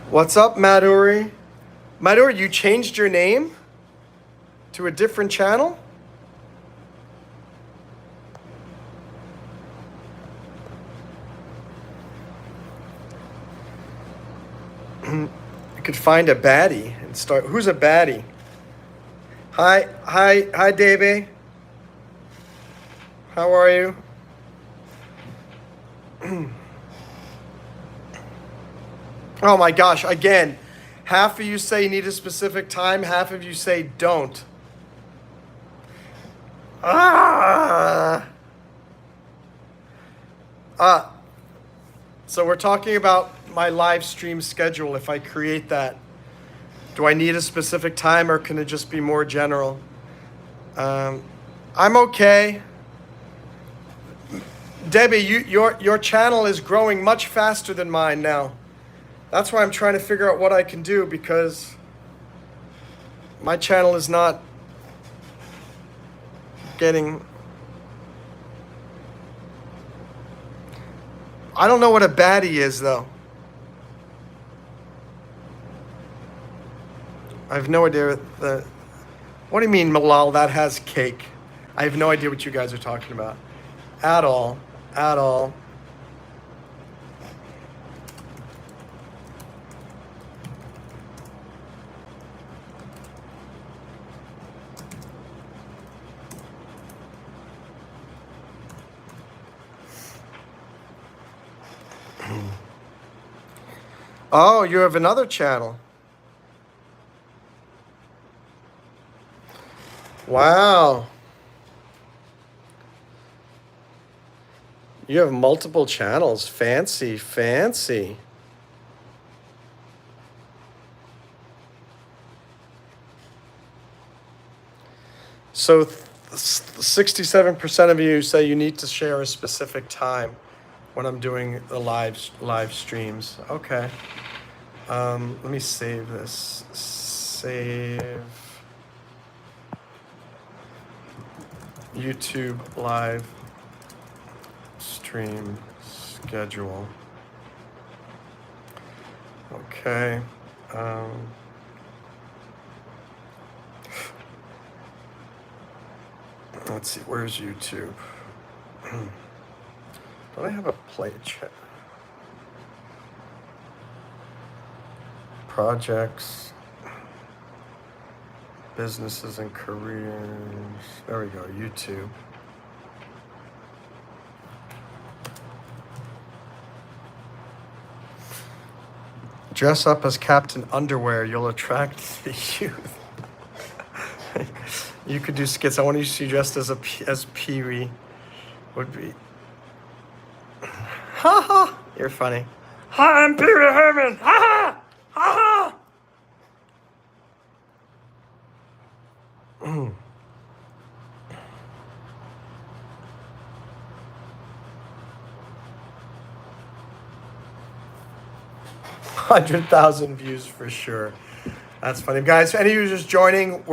Speaker 1: What's up, Madhuri? Madhuri, you changed your name to a different channel? You could find a baddie and start. Who's a baddie? Hi, Davey. How are you? Oh my gosh, again, half of you say you need a specific time, half of you say don't. So we're talking about my live stream schedule. If I create that, do I need a specific time, or can it just be more general? I'm okay. Debbie, your channel is growing much faster than mine now. That's why I'm trying to figure out what I can do, because my channel is not getting... I don't know what a baddie is, though. I have no idea what do you mean, Malal, that has cake? I have no idea what you guys are talking about. At all. Oh, you have another channel. Wow. You have multiple channels. Fancy. So 67% of you say you need to share a specific time when I'm doing the live streams. Okay. Let me save this. Save YouTube live stream schedule. Okay. Let's see, where's YouTube? Don't I have a play chat? Projects, businesses and careers. There we go, YouTube. Dress up as Captain Underwear. You'll attract the youth. You could do skits. I want you to see dressed as Pee-wee. Would be. Ha ha! You're funny. Hi, I'm Pee-wee Herman. Ha ha! Ha ha! 100,000 views for sure. That's funny, guys. Any of you just joining,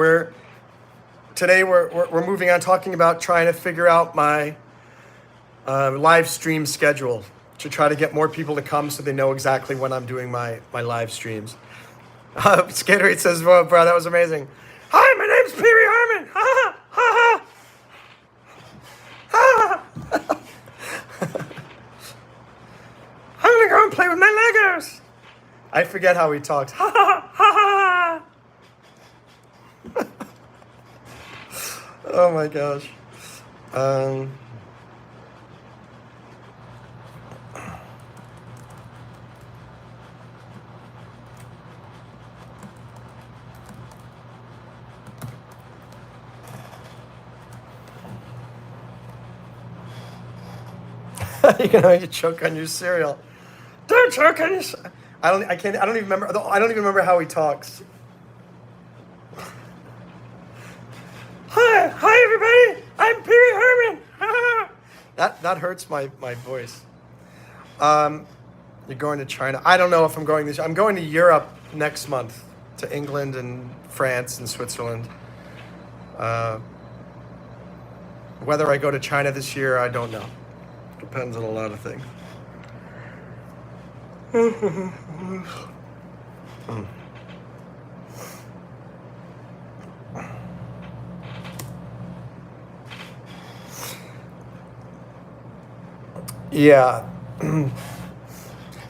Speaker 1: today we're moving on, talking about trying to figure out my live stream schedule to try to get more people to come so they know exactly when I'm doing my live streams. Skaterate says, "Well, bro, that was amazing." Hi, my name's Pee Wee Herman. Ha ha ha ha. I'm gonna go and play with my Legos. I forget how he talks. Ha ha ha ha. Oh my gosh. You know, you choke on your cereal. Don't choke on your. I don't even remember. I don't even remember how he talks. Hi, everybody. I'm Pee Wee Herman. That hurts my voice. You're going to China. I don't know if I'm going this. I'm going to Europe next month, to England and France and Switzerland. Whether I go to China this year, I don't know. Depends on a lot of things. Yeah.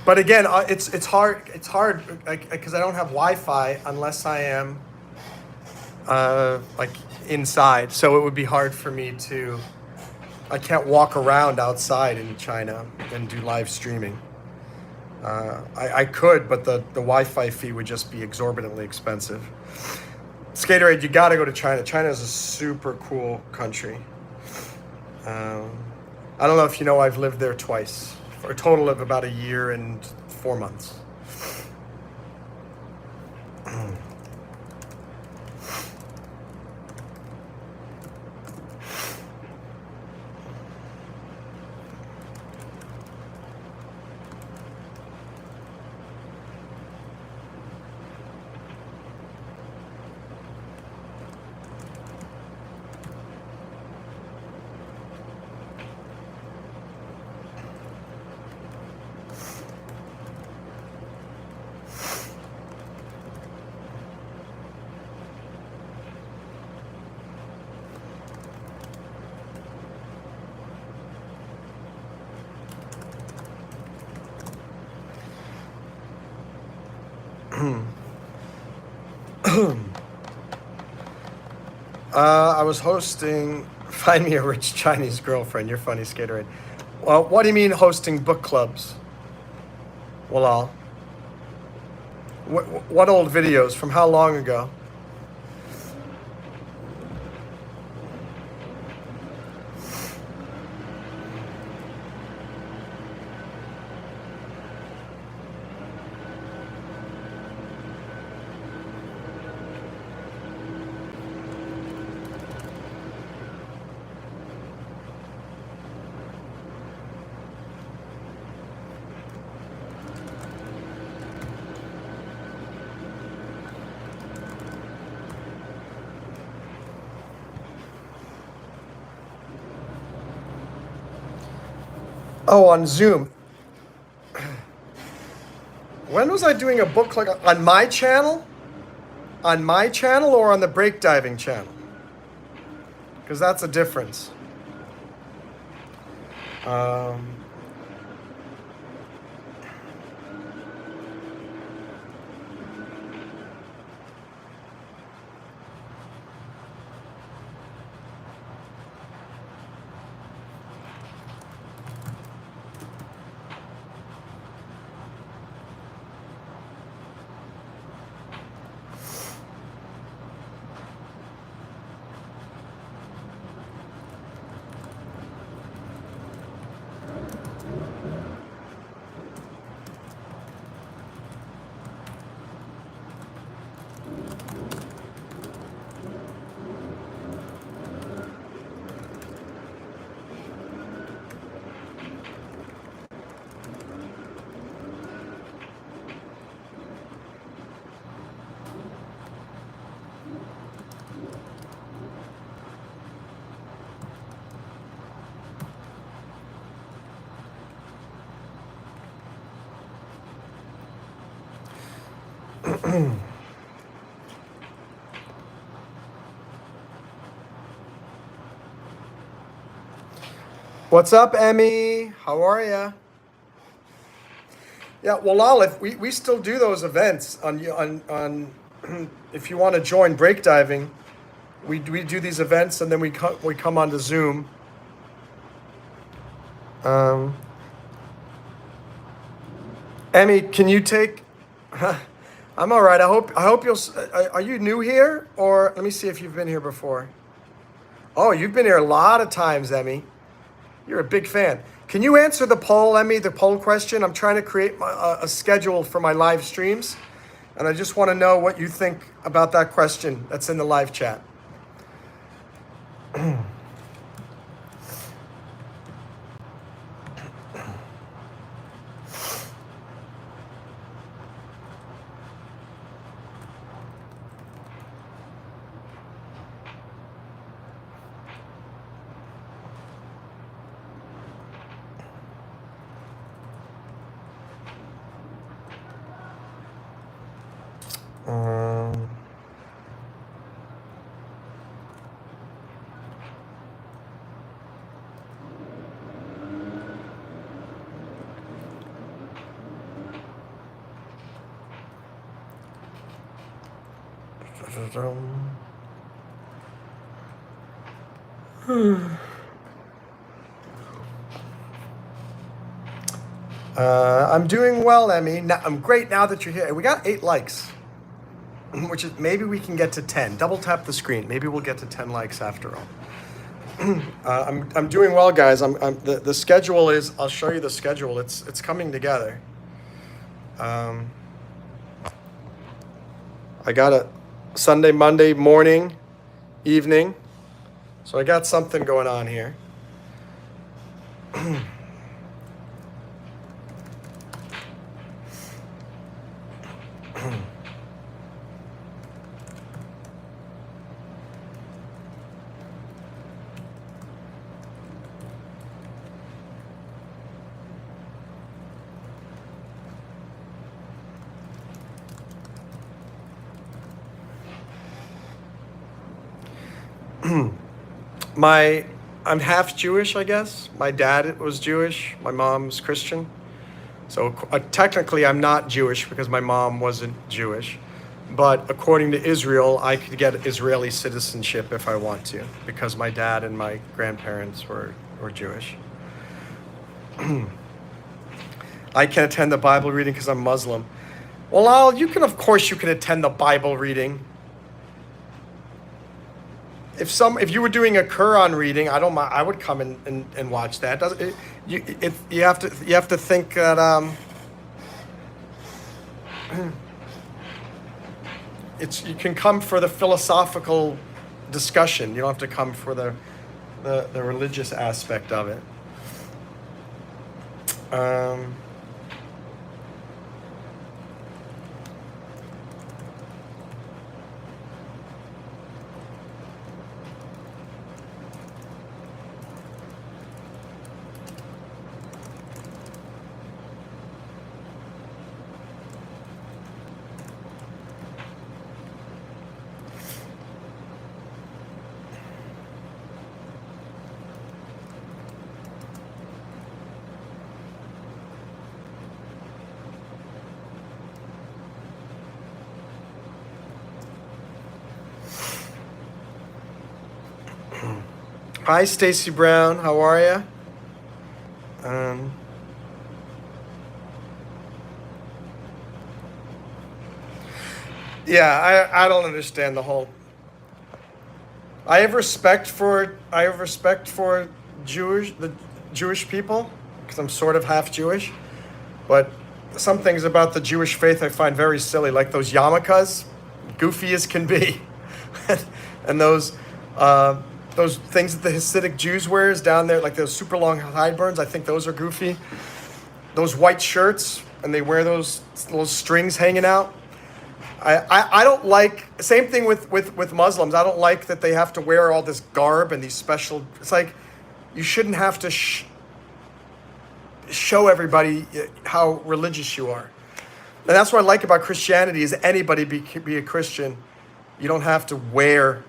Speaker 1: But again, it's hard because I don't have Wi-Fi unless I am like inside. So it would be hard for me to. I can't walk around outside in China and do live streaming. I could, but the Wi-Fi fee would just be exorbitantly expensive. Skaterade, you got to go to China. China is a super cool country. I don't know if you know, I've lived there twice for a total of about a year and 4 months. I was hosting Find Me a Rich Chinese Girlfriend. You're funny, Skaterade. Well, what do you mean hosting book clubs? Well, what old videos? From how long ago? Oh, on Zoom. When was I doing a book club? On my channel? On my channel or on the breakdiving channel? Because that's a difference. What's up, Emmy? How are ya? Yeah, well, Olive, we still do those events on if you want to join break diving, we do these events and then we come onto Zoom. Um, Emmy, can you take? I'm all right. I hope you'll. Are you new here, or let me see if you've been here before. Oh, you've been here a lot of times, Emmy. You're a big fan. Can you answer the poll, Emmy? The poll question. I'm trying to create a schedule for my live streams, and I just want to know what you think about that question that's in the live chat. Um, I'm doing well, Emmy. Now, I'm great now that you're here. We got 8 likes, which is maybe we can get to 10. Double tap the screen. Maybe we'll get to 10 likes after all. I'm doing well, guys. The schedule is. I'll show you the schedule. It's coming together. I got a Sunday, Monday morning, evening. So I got something going on here. I'm half Jewish, I guess. My dad was Jewish. My mom's Christian. So technically, I'm not Jewish because my mom wasn't Jewish. But according to Israel, I could get Israeli citizenship if I want to because my dad and my grandparents were Jewish. I can attend the Bible reading because I'm Muslim. Well, of course you can attend the Bible reading. If you were doing a Quran reading, I don't mind. I would come and watch that. You have to think that you can come for the philosophical discussion. You don't have to come for the religious aspect of it. Hi, Stacy Brown. How are you? Yeah, I don't understand the whole. I have respect for the Jewish people because I'm sort of half Jewish, but some things about the Jewish faith I find very silly, like those yarmulkes, goofy as can be, and those things that the Hasidic Jews wears down there, like those super long sideburns. I think those are goofy. Those white shirts, and they wear those little strings hanging out. I don't like, same thing with Muslims. I don't like that they have to wear all this garb and these special, it's like, you shouldn't have to show everybody how religious you are. And that's what I like about Christianity is anybody be a Christian. You don't have to wear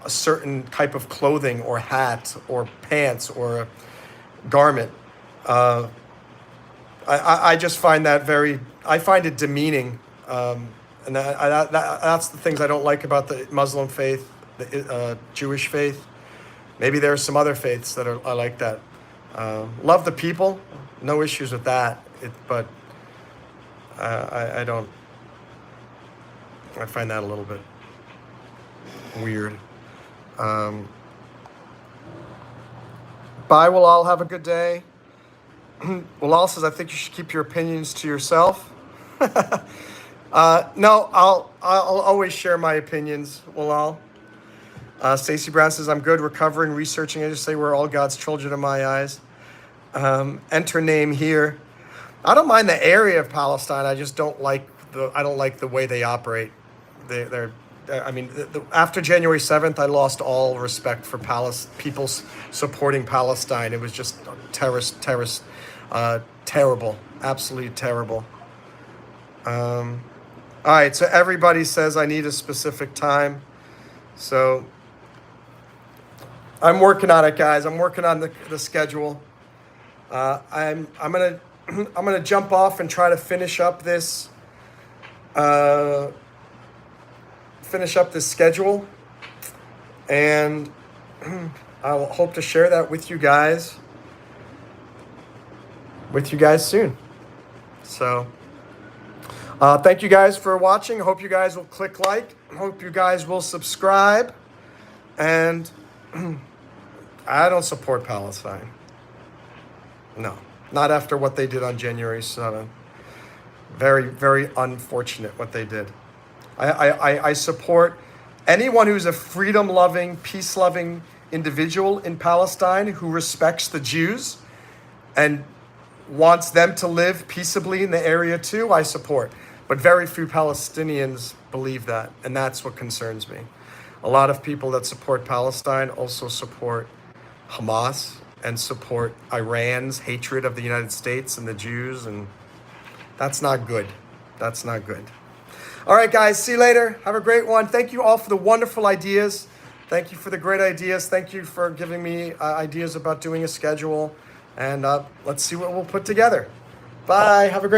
Speaker 1: a certain type of clothing or hat or pants or garment. I just find that I find it demeaning. And that's the things I don't like about the Muslim faith, the Jewish faith. Maybe there are some other faiths that are like that. Love the people, no issues with that. But I don't. I find that a little bit weird. Bye, we'll all have a good day. Walal says, I think you should keep your opinions to yourself. No, I'll always share my opinions, Walal. Stacy Brown says, I'm good, recovering, researching. I just say we're all God's children in my eyes. Enter name here. I don't mind the area of Palestine. I just don't like the way they operate. After January 7th, I lost all respect for people supporting Palestine. It was just terrible, absolutely terrible. All right, so everybody says I need a specific time. So I'm working on it, guys. I'm working on the schedule. I'm gonna jump off and try to finish up this schedule, and I'll hope to share that with you guys soon. So thank you guys for watching. I hope you guys will click like. I hope you guys will subscribe. And I don't support Palestine. No, not after what they did on January 7th. Very, very unfortunate what they did. I support anyone who's a freedom-loving, peace-loving individual in Palestine who respects the Jews and wants them to live peaceably in the area too. I support. But very few Palestinians believe that, and that's what concerns me. A lot of people that support Palestine also support Hamas and support Iran's hatred of the United States and the Jews, and that's not good. That's not good. All right, guys, see you later. Have a great one. Thank you all for the wonderful ideas. Thank you for the great ideas. Thank you for giving me ideas about doing a schedule. And let's see what we'll put together. Bye. Have a great